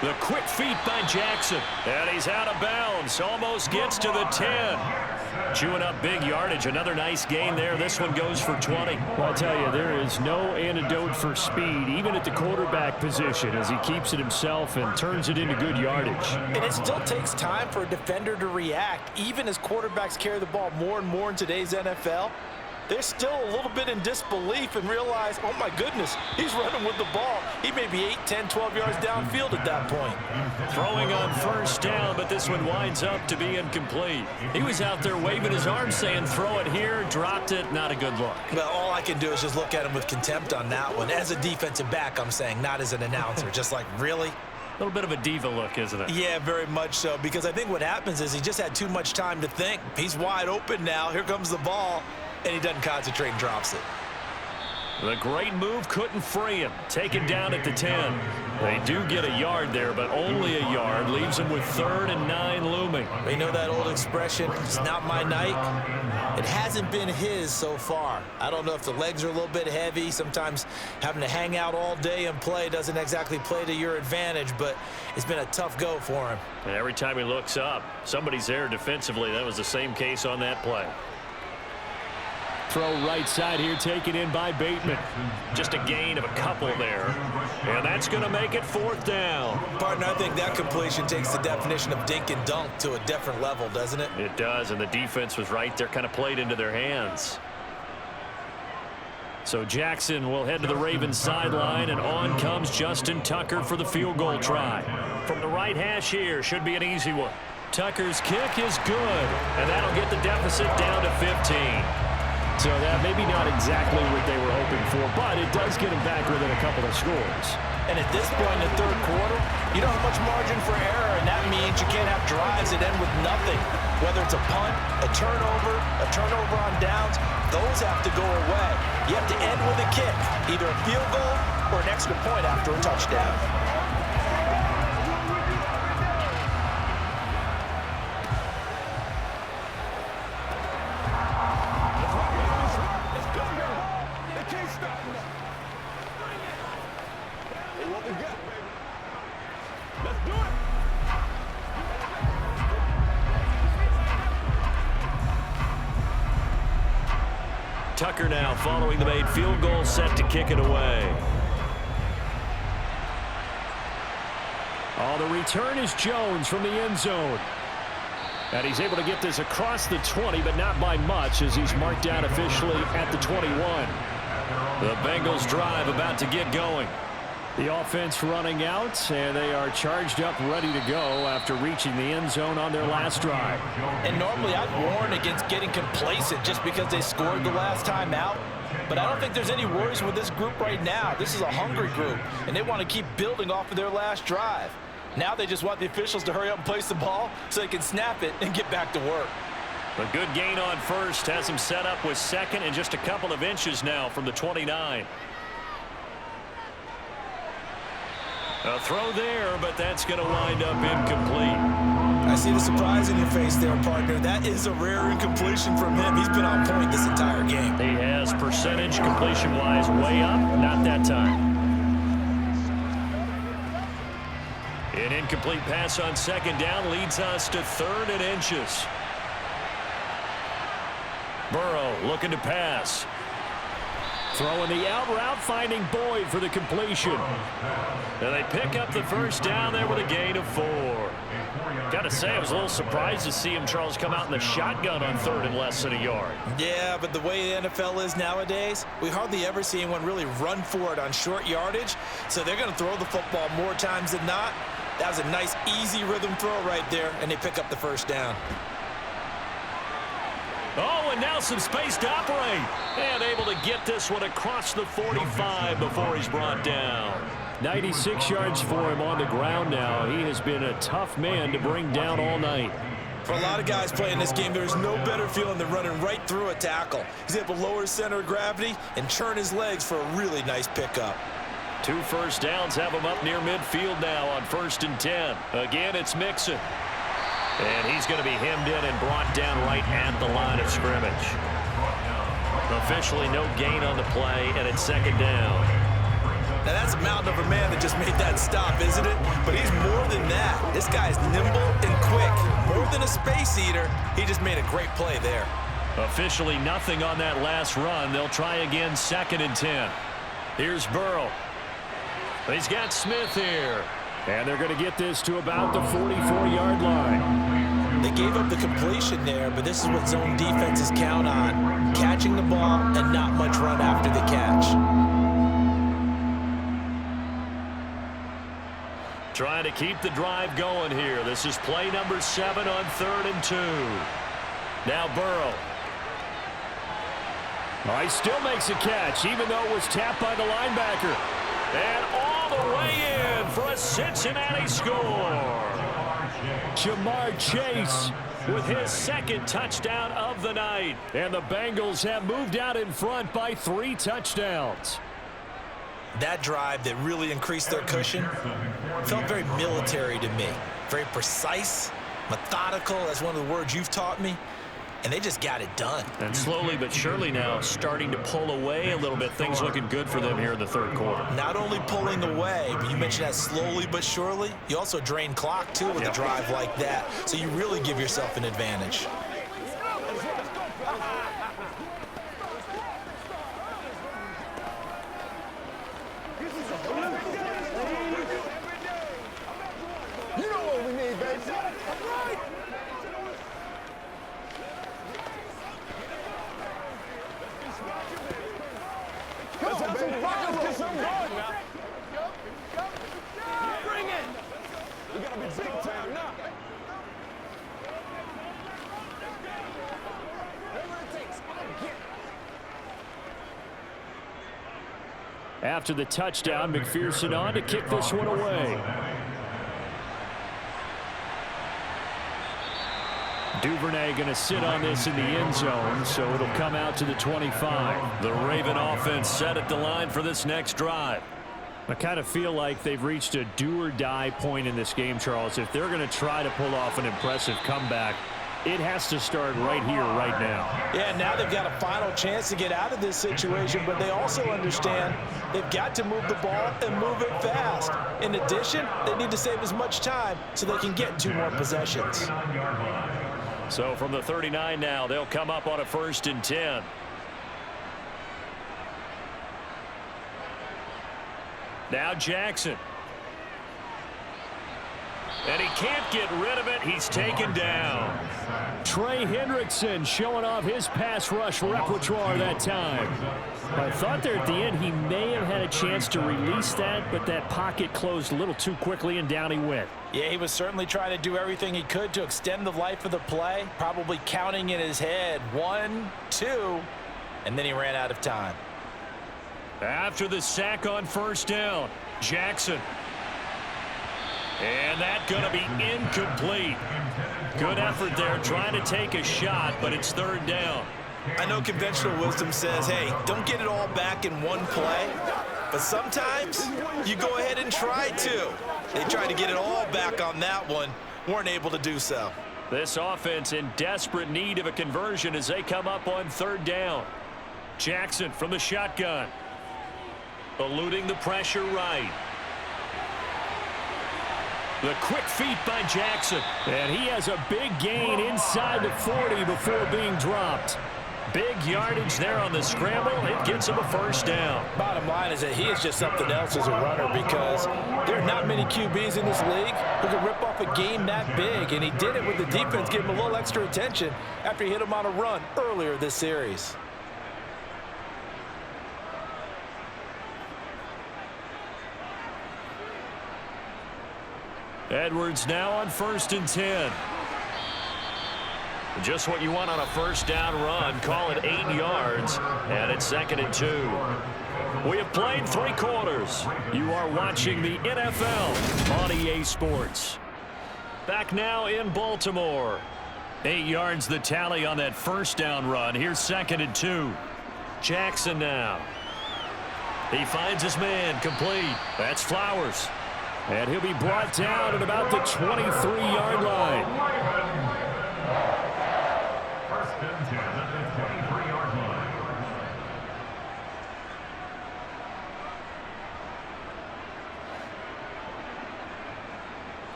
The quick feet by Jackson. And he's out of bounds. Almost gets to the 10. Chewing up big yardage. Another nice gain there. This one goes for 20. Well, I tell you, there is no antidote for speed, even at the quarterback position, as he keeps it himself and turns it into good yardage. And it still takes time for a defender to react. Even as quarterbacks carry the ball more and more in today's NFL, they're still a little bit in disbelief and realize, oh my goodness, he's running with the ball. He may be 8, 10, 12 yards downfield at that point. Throwing on 1st down, but this one winds up to be incomplete. He was out there waving his arms saying, throw it here, dropped it, not a good look. Well, all I can do is just look at him with contempt on that one. As a defensive back, I'm saying, not as an announcer. Just like, really? A little bit of a diva look, isn't it? Yeah, very much so, because I think what happens is he just had too much time to think. He's wide open now. Here comes the ball. And he doesn't concentrate and drops it. The great move couldn't free him. Taken down at the 10. They do get a yard there, but only a yard. Leaves him with 3rd and 9 looming. You know that old expression, it's not my night? It hasn't been his so far. I don't know if the legs are a little bit heavy. Sometimes having to hang out all day and play doesn't exactly play to your advantage, but it's been a tough go for him. And every time he looks up, somebody's there defensively. That was the same case on that play. Throw right side here, taken in by Bateman. Just a gain of a couple there. And that's going to make it 4th down. Partner, I think that completion takes the definition of dink and dunk to a different level, doesn't it? It does, and the defense was right there, kind of played into their hands. So Jackson will head to the Ravens sideline, and on comes Justin Tucker for the field goal try. From the right hash here, should be an easy one. Tucker's kick is good, and that'll get the deficit down to 15. So that maybe not exactly what they were hoping for, but it does get them back within a couple of scores. And at this point in the 3rd quarter, you don't have much margin for error, and that means you can't have drives that end with nothing. Whether it's a punt, a turnover on downs, those have to go away. You have to end with a kick, either a field goal or an extra point after a touchdown. Tucker now following the made field goal, set to kick it away. Oh, the return is Jones from the end zone. And he's able to get this across the 20, but not by much, as he's marked down officially at the 21. The Bengals drive about to get going. The offense running out, and they are charged up, ready to go after reaching the end zone on their last drive. And normally I'd warn against getting complacent just because they scored the last time out. But I don't think there's any worries with this group right now. This is a hungry group, and they want to keep building off of their last drive. Now they just want the officials to hurry up and place the ball so they can snap it and get back to work. A good gain on first has him set up with second and just a couple of inches now from the 29. A throw there, but that's going to wind up incomplete. I see the surprise in your face there, partner. That is a rare incompletion from him. He's been on point this entire game. He has percentage completion-wise way up, not that time. An incomplete pass on second down leads us to 3rd and inches. Burrow looking to pass. Throwing the out route, finding Boyd for the completion. And they pick up the first down there with a gain of 4. Got to say, I was a little surprised to see him, Charles, come out in the shotgun on 3rd and less than a yard. Yeah, but the way the NFL is nowadays, we hardly ever see anyone really run for it on short yardage. So they're going to throw the football more times than not. That was a nice, easy rhythm throw right there, and they pick up the first down. Oh, and now some space to operate. And able to get this one across the 45 before he's brought down. 96 yards for him on the ground now. He has been a tough man to bring down all night. For a lot of guys playing this game, there's no better feeling than running right through a tackle. He's able to lower his center of gravity and churn his legs for a really nice pickup. 2 first downs have him up near midfield now on 1st and 10. Again, it's Mixon. And he's going to be hemmed in and brought down right at the line of scrimmage. Officially no gain on the play, and it's 2nd down. Now that's a mountain of a man that just made that stop, isn't it? But he's more than that. This guy's nimble and quick. More than a space eater, he just made a great play there. Officially nothing on that last run. They'll try again 2nd and 10. Here's Burrow. He's got Smith here. And they're going to get this to about the 44-yard line. They gave up the completion there, but this is what zone defenses count on. Catching the ball and not much run after the catch. Trying to keep the drive going here. This is play number 7 on 3rd and 2. Now Burrow. Oh, he still makes a catch, even though it was tapped by the linebacker. And all the way in for a Cincinnati score. Jamar Chase with his 2nd touchdown of the night. And the Bengals have moved out in front by 3 touchdowns. That drive that really increased their cushion felt very military to me. Very precise, methodical. That's one of the words you've taught me. And they just got it done. And slowly but surely now starting to pull away a little bit. Things looking good for them here in the 3rd quarter. Not only pulling away, but you mentioned that slowly but surely. You also drain clock, too, with a drive like that. So you really give yourself an advantage. You know what we need, baby. Come on, baby. Let's get some guard now. Bring it. We gotta be big time now. Whatever it takes, I'll get it. After the touchdown, McPherson on to kick this one away. Duvernay going to sit on this in the end zone, so it'll come out to the 25. The Raven offense set at the line for this next drive. I kind of feel like they've reached a do-or-die point in this game, Charles. If they're going to try to pull off an impressive comeback, It has to start right here, right now. Yeah, now they've got a final chance to get out of this situation, but they also understand they've got to move the ball and move it fast. In addition, they need to save as much time so they can get 2 more possessions. So from the 39 now, they'll come up on a 1st and 10. Now Jackson. And he can't get rid of it. He's taken down. Trey Hendrickson showing off his pass rush repertoire that time. I thought there at the end he may have had a chance to release that, but that pocket closed a little too quickly, and down he went. Yeah, he was certainly trying to do everything he could to extend the life of the play, probably counting in his head 1, 2, and then he ran out of time. After the sack on 1st down, Jackson. And that's going to be incomplete. Good effort there trying to take a shot, but it's 3rd down. I know conventional wisdom says, hey, don't get it all back in one play. But sometimes you go ahead and try to. They tried to get it all back on that one. Weren't able to do so. This offense in desperate need of a conversion as they come up on 3rd down. Jackson from the shotgun. Eluding the pressure right. The quick feet by Jackson. And he has a big gain inside the 40 before being dropped. Big yardage there on the scramble. It gets him a 1st down. Bottom line is that he is just something else as a runner, because there are not many QBs in this league who can rip off a game that big. And he did it with the defense giving him a little extra attention after he hit him on a run earlier this series. Edwards now on 1st and 10. Just what you want on a 1st down run. Call it 8 yards, and it's 2nd and 2. We have played 3 quarters. You are watching the NFL on EA Sports. Back now in Baltimore. 8 yards the tally on that 1st down run. Here's 2nd and 2. Jackson now. He finds his man complete. That's Flowers. And he'll be brought down at about the 23-yard line. 1st and 10 at the 23-yard line.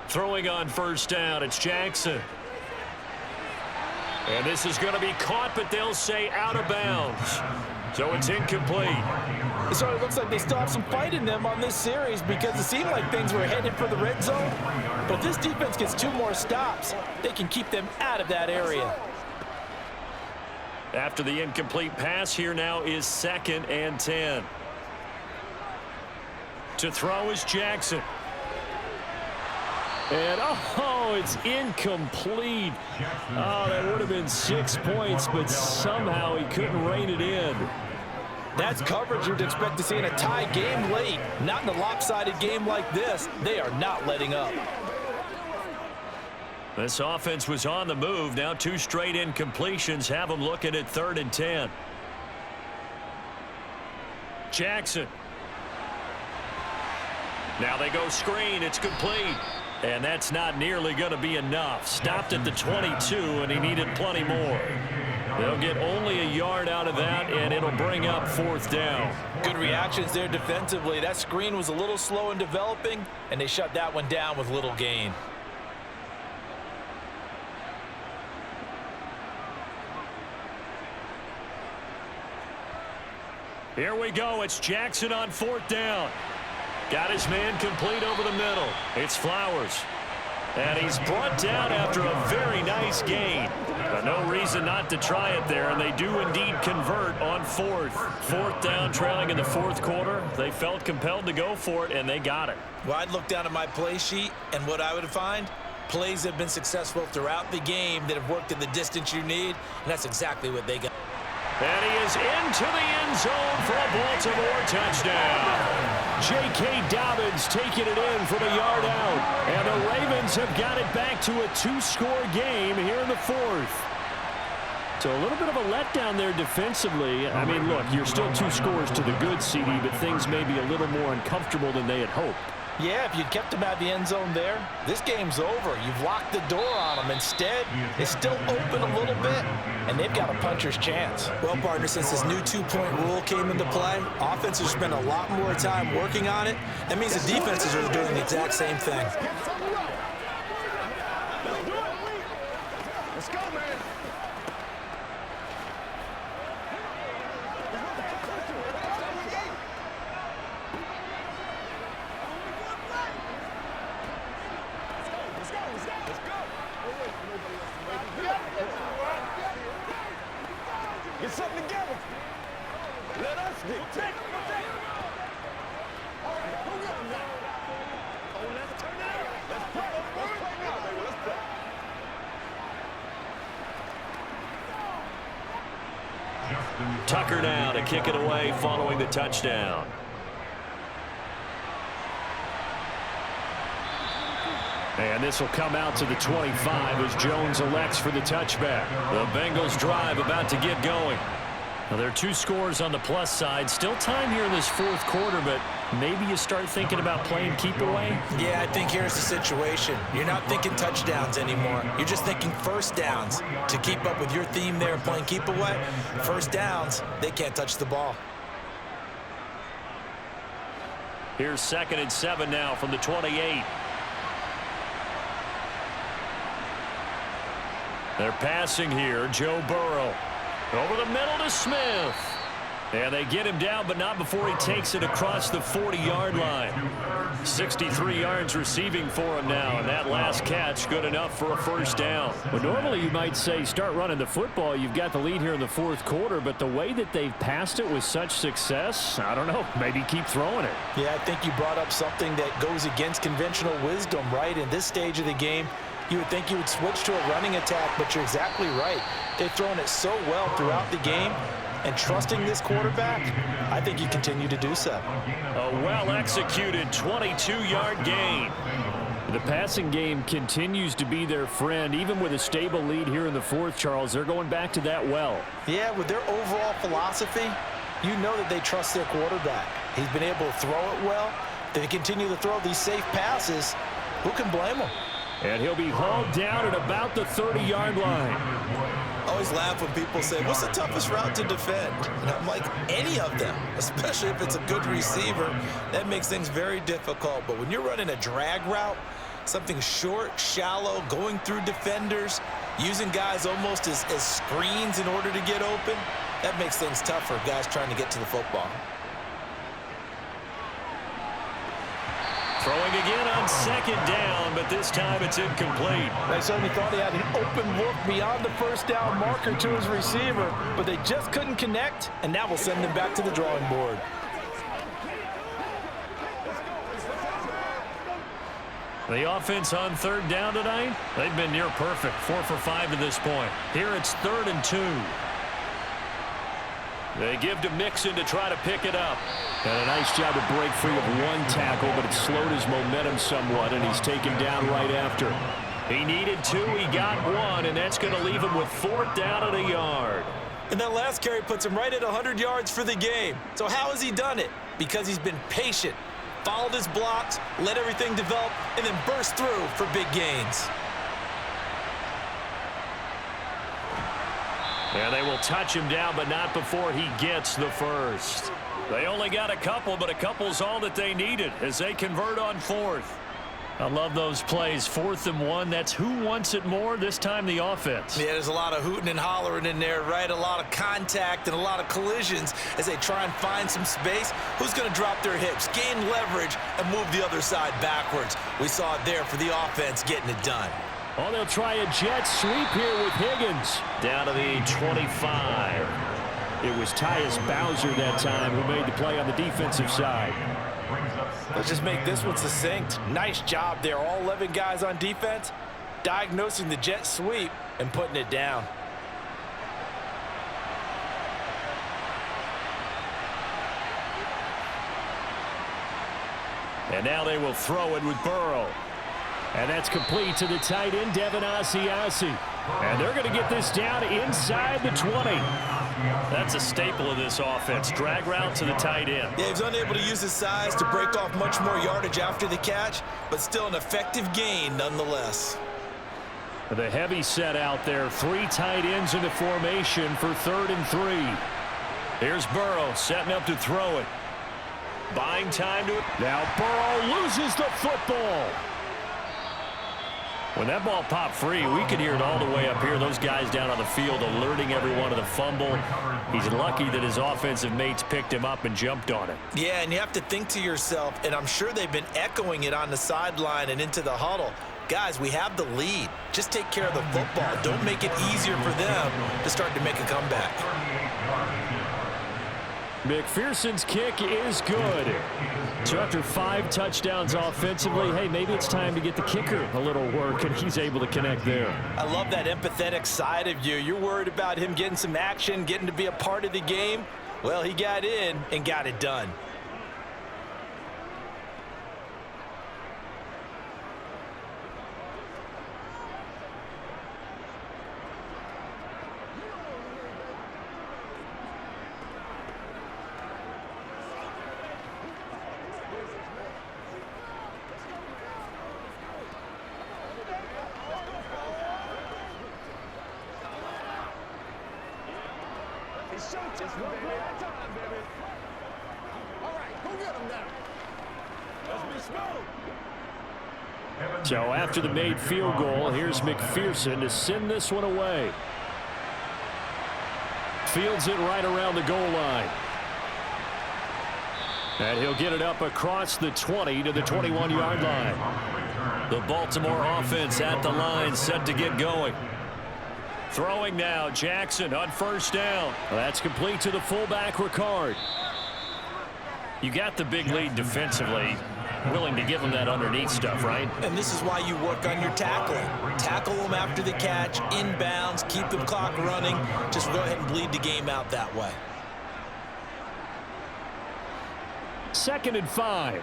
Throwing on 1st down, it's Jackson. And this is going to be caught, but they'll say out of bounds. So it's incomplete. It sort of looks like they still have some fight in them on this series, because it seemed like things were headed for the red zone. But if this defense gets 2 more stops, they can keep them out of that area. After the incomplete pass, here now is 2nd and 10. To throw is Jackson. And, oh, it's incomplete. Oh, that would have been 6 points, but somehow he couldn't rein it in. That's coverage you'd expect to see in a tie game late. Not in a lopsided game like this. They are not letting up. This offense was on the move. Now 2 straight incompletions have them looking at 3rd and 10. Jackson. Now they go screen. It's complete. And that's not nearly going to be enough. Stopped at the 22, and he needed plenty more. They'll get only a yard out of that, and it'll bring up 4th down. Good reactions there defensively. That screen was a little slow in developing, and they shut that one down with little gain. Here we go. It's Jackson on 4th down. Got his man complete over the middle. It's Flowers. And he's brought down after a very nice gain. But no reason not to try it there, and they do indeed convert on 4th. 4th down, trailing in the 4th quarter. They felt compelled to go for it, and they got it. Well, I'd look down at my play sheet, and what I would find, plays have been successful throughout the game that have worked in the distance you need, and that's exactly what they got. And he is into the end zone for a Baltimore touchdown. J.K. Dobbins taking it in from a yard out. And the Ravens have got it back to a 2-score game here in the 4th. So a little bit of a letdown there defensively. I mean, look, you're still 2 scores to the good, CD, but things may be a little more uncomfortable than they had hoped. Yeah, if you'd kept him at the end zone there, this game's over. You've locked the door on him. Instead, it's still open a little bit, and they've got a puncher's chance. Well, partner, since this new two-point rule came into play, offenses spend a lot more time working on it. That means the defenses are doing the exact same thing. Let's go, man. Get something together. Let us dictate. Oh, let's turn it up. Let's play. Let's play now, baby. Let's play. Tucker now to kick it away following the touchdown. And this will come out to the 25 as Jones elects for the touchback. The Bengals drive about to get going. Now, there are 2 scores on the plus side. Still time here in this fourth quarter, but maybe you start thinking about playing keep away? Yeah, I think here's the situation. You're not thinking touchdowns anymore. You're just thinking first downs. To keep up with your theme there, playing keep away, first downs, they can't touch the ball. Here's 2nd and 7 now from the 28. They're passing here. Joe Burrow. Over the middle to Smith. And they get him down, but not before he takes it across the 40-yard line. 63 yards receiving for him now, and that last catch good enough for a first down. Well, normally you might say start running the football. You've got the lead here in the fourth quarter, but the way that they've passed it with such success, I don't know, maybe keep throwing it. Yeah, I think you brought up something that goes against conventional wisdom, right? In this stage of the game, you would think you would switch to a running attack, but you're exactly right. They've thrown it so well throughout the game, and trusting this quarterback, I think you continue to do so. A well-executed 22-yard gain. The passing game continues to be their friend. Even with a stable lead here in the fourth, Charles, they're going back to that well. Yeah, with their overall philosophy, you know that they trust their quarterback. He's been able to throw it well. They continue to throw these safe passes. Who can blame them? And he'll be hauled down at about the 30-yard line. I always laugh when people say, what's the toughest route to defend? And I'm like, any of them, especially if it's a good receiver. That makes things very difficult. But when you're running a drag route, something short, shallow, going through defenders, using guys almost as screens in order to get open, that makes things tough for guys trying to get to the football. Throwing again on 2nd down, but this time it's incomplete. They certainly thought he had an open look beyond the first down marker to his receiver, but they just couldn't connect, and that will send them back to the drawing board. The offense on 3rd down tonight, they've been near perfect, 4 for 5 to this point. Here it's 3rd and 2. They give to Mixon to try to pick it up. And a nice job to break free of 1 tackle, but it slowed his momentum somewhat, and he's taken down right after. He needed 2, he got 1, and that's going to leave him with 4th down and a yard. And that last carry puts him right at 100 yards for the game. So how has he done it? Because he's been patient, followed his blocks, let everything develop, and then burst through for big gains. And they will touch him down, but not before he gets the first. They only got a couple, but a couple's all that they needed as they convert on 4th. I love those plays. 4th and 1, that's who wants it more, this time the offense. Yeah, there's a lot of hooting and hollering in there, right? A lot of contact and a lot of collisions as they try and find some space. Who's going to drop their hips, gain leverage, and move the other side backwards? We saw it there for the offense getting it done. Oh, they'll try a jet sweep here with Higgins. Down to the 25. It was Tyus Bowser that time who made the play on the defensive side. Let's just make this one succinct. Nice job there. All 11 guys on defense diagnosing the jet sweep and putting it down. And now they will throw it with Burrow. And that's complete to the tight end, Devin Asiasi. And they're going to get this down inside the 20. That's a staple of this offense. Drag route to the tight end. Yeah, he's unable to use his size to break off much more yardage after the catch, but still an effective gain nonetheless. The heavy set out there. 3 tight ends in the formation for 3rd and 3. Here's Burrow setting up to throw it. Buying time to it. Now Burrow loses the football. When that ball popped free, we could hear it all the way up here. Those guys down on the field alerting everyone of the fumble. He's lucky that his offensive mates picked him up and jumped on it. Yeah, and you have to think to yourself, and I'm sure they've been echoing it on the sideline and into the huddle. Guys, we have the lead. Just take care of the football. Don't make it easier for them to start to make a comeback. McPherson's kick is good. So after 5 touchdowns offensively, hey, maybe it's time to get the kicker a little work, and he's able to connect there. I love that empathetic side of you. You're worried about him getting some action, getting to be a part of the game. Well, he got in and got it done. Just one play at a time, baby. All right, go get him now. Let's be smooth. So after the made field goal, here's McPherson to send this one away. Fields it right around the goal line. And he'll get it up across the 20 to the 21-yard line. The Baltimore offense at the line, set to get going. Throwing now, Jackson on 1st down. That's complete to the fullback, Ricard. You got the big lead defensively. Willing to give them that underneath stuff, right? And this is why you work on your tackling. Tackle them after the catch, inbounds, keep the clock running. Just go ahead and bleed the game out that way. 2nd and 5.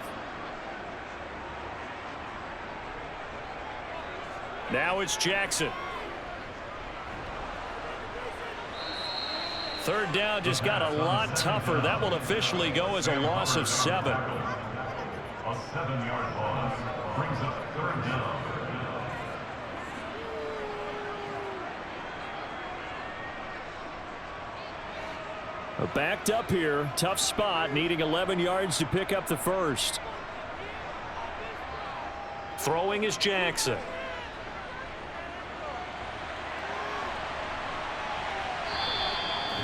Now it's Jackson. 3rd down just got a lot tougher. That will officially go as a loss of 7. A 7-yard loss brings up 3rd down. Backed up here. Tough spot. Needing 11 yards to pick up the first. Throwing is Jackson.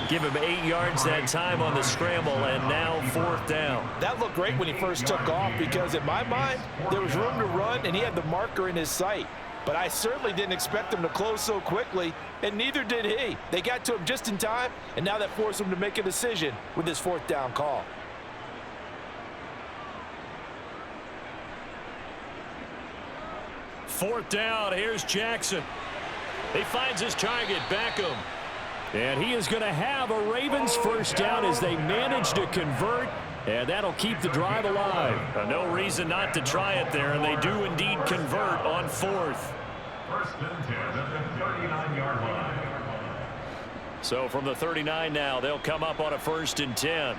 Give him 8 yards that time on the scramble, and now 4th down. That looked great when he first took off because, in my mind, there was room to run, and he had the marker in his sight. But I certainly didn't expect him to close so quickly, and neither did he. They got to him just in time, and now that forced him to make a decision with his 4th down call. Fourth down, here's Jackson. He finds his target, Beckham. And he is going to have a Ravens 1st down as they manage to convert, and that'll keep the drive alive. No reason not to try it there, and they do indeed convert on 4th. 1st and 10 at the 39-yard line. So from the 39 now, they'll come up on a 1st and 10.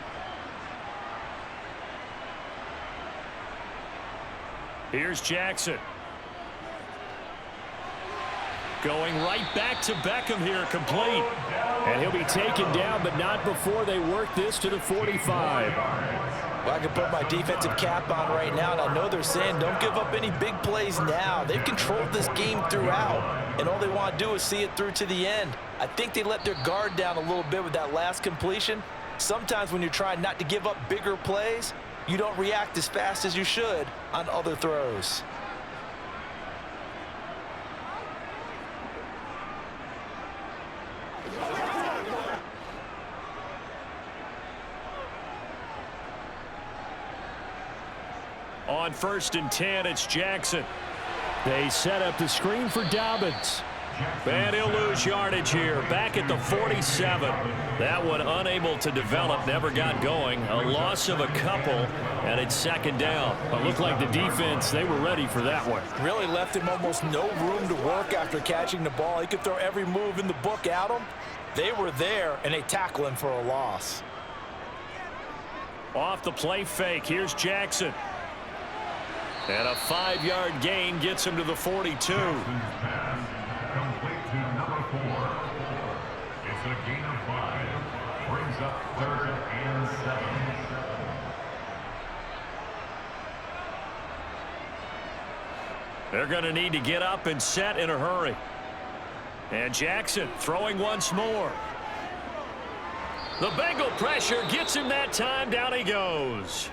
Here's Jackson. Going right back to Beckham here, complete. And he'll be taken down, but not before they work this to the 45. Well, I can put my defensive cap on right now, and I know they're saying don't give up any big plays now. They've controlled this game throughout, and all they want to do is see it through to the end. I think they let their guard down a little bit with that last completion. Sometimes when you're trying not to give up bigger plays, you don't react as fast as you should on other throws. On 1st and 10, it's Jackson. They set up the screen for Dobbins. And he'll lose yardage here. Back at the 47. That one unable to develop, never got going. A loss of a couple, and it's 2nd down. It looked like the defense, they were ready for that one. Really left him almost no room to work after catching the ball. He could throw every move in the book at him, They were there, and they tackle him for a loss. Off the play fake, here's Jackson. And a 5-yard gain gets him to the 42. Jackson's pass complete to number 4. It's a gain of 5. Brings up 3rd and 7. They're going to need to get up and set in a hurry. And Jackson throwing once more. The Bengal pressure gets him that time. Down he goes.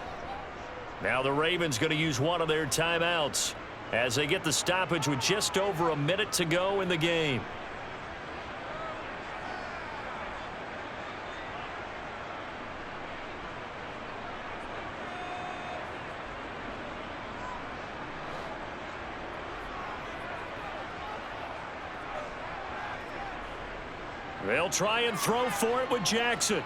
Now the Ravens going to use one of their timeouts as they get the stoppage with just over a minute to go in the game. They'll try and throw for it with Jackson.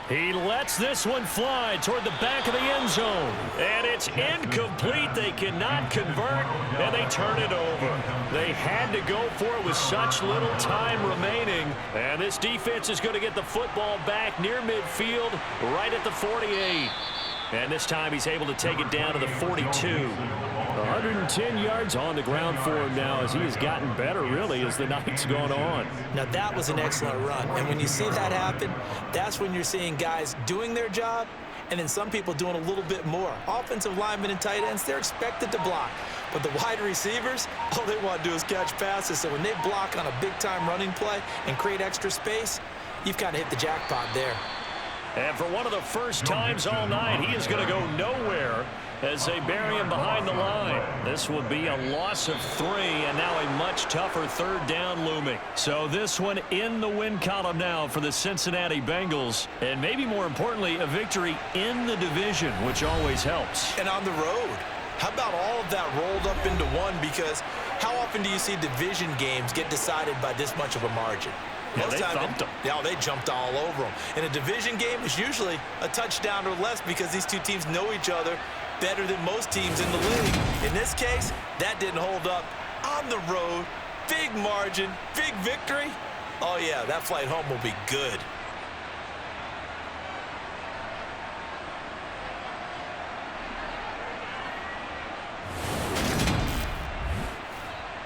He lets this one fly toward the back of the end zone. And it's incomplete. They cannot convert, and they turn it over. They had to go for it with such little time remaining. And this defense is going to get the football back near midfield, right at the 48. And this time he's able to take it down to the 42. 110 yards on the ground for him now as he has gotten better, really, as the night's gone on. Now, that was an excellent run. And when you see that happen, that's when you're seeing guys doing their job and then some people doing a little bit more. Offensive linemen and tight ends, they're expected to block. But the wide receivers, all they want to do is catch passes. So when they block on a big-time running play and create extra space, you've kind of hit the jackpot there. And for one of the first times all night, he is going to go nowhere as they bury him behind the line. This will be a loss of 3, and now a much tougher 3rd down looming. So this one in the win column now for the Cincinnati Bengals, and maybe more importantly, a victory in the division, which always helps. And on the road. How about all of that rolled up into one? Because how often do you see division games get decided by this much of a margin? Yeah, they thumped them. Yeah, they jumped all over them. In a division game, it's usually a touchdown or less because these two teams know each other better than most teams in the league. In this case, that didn't hold up. On the road, big margin, big victory. Oh, yeah, that flight home will be good.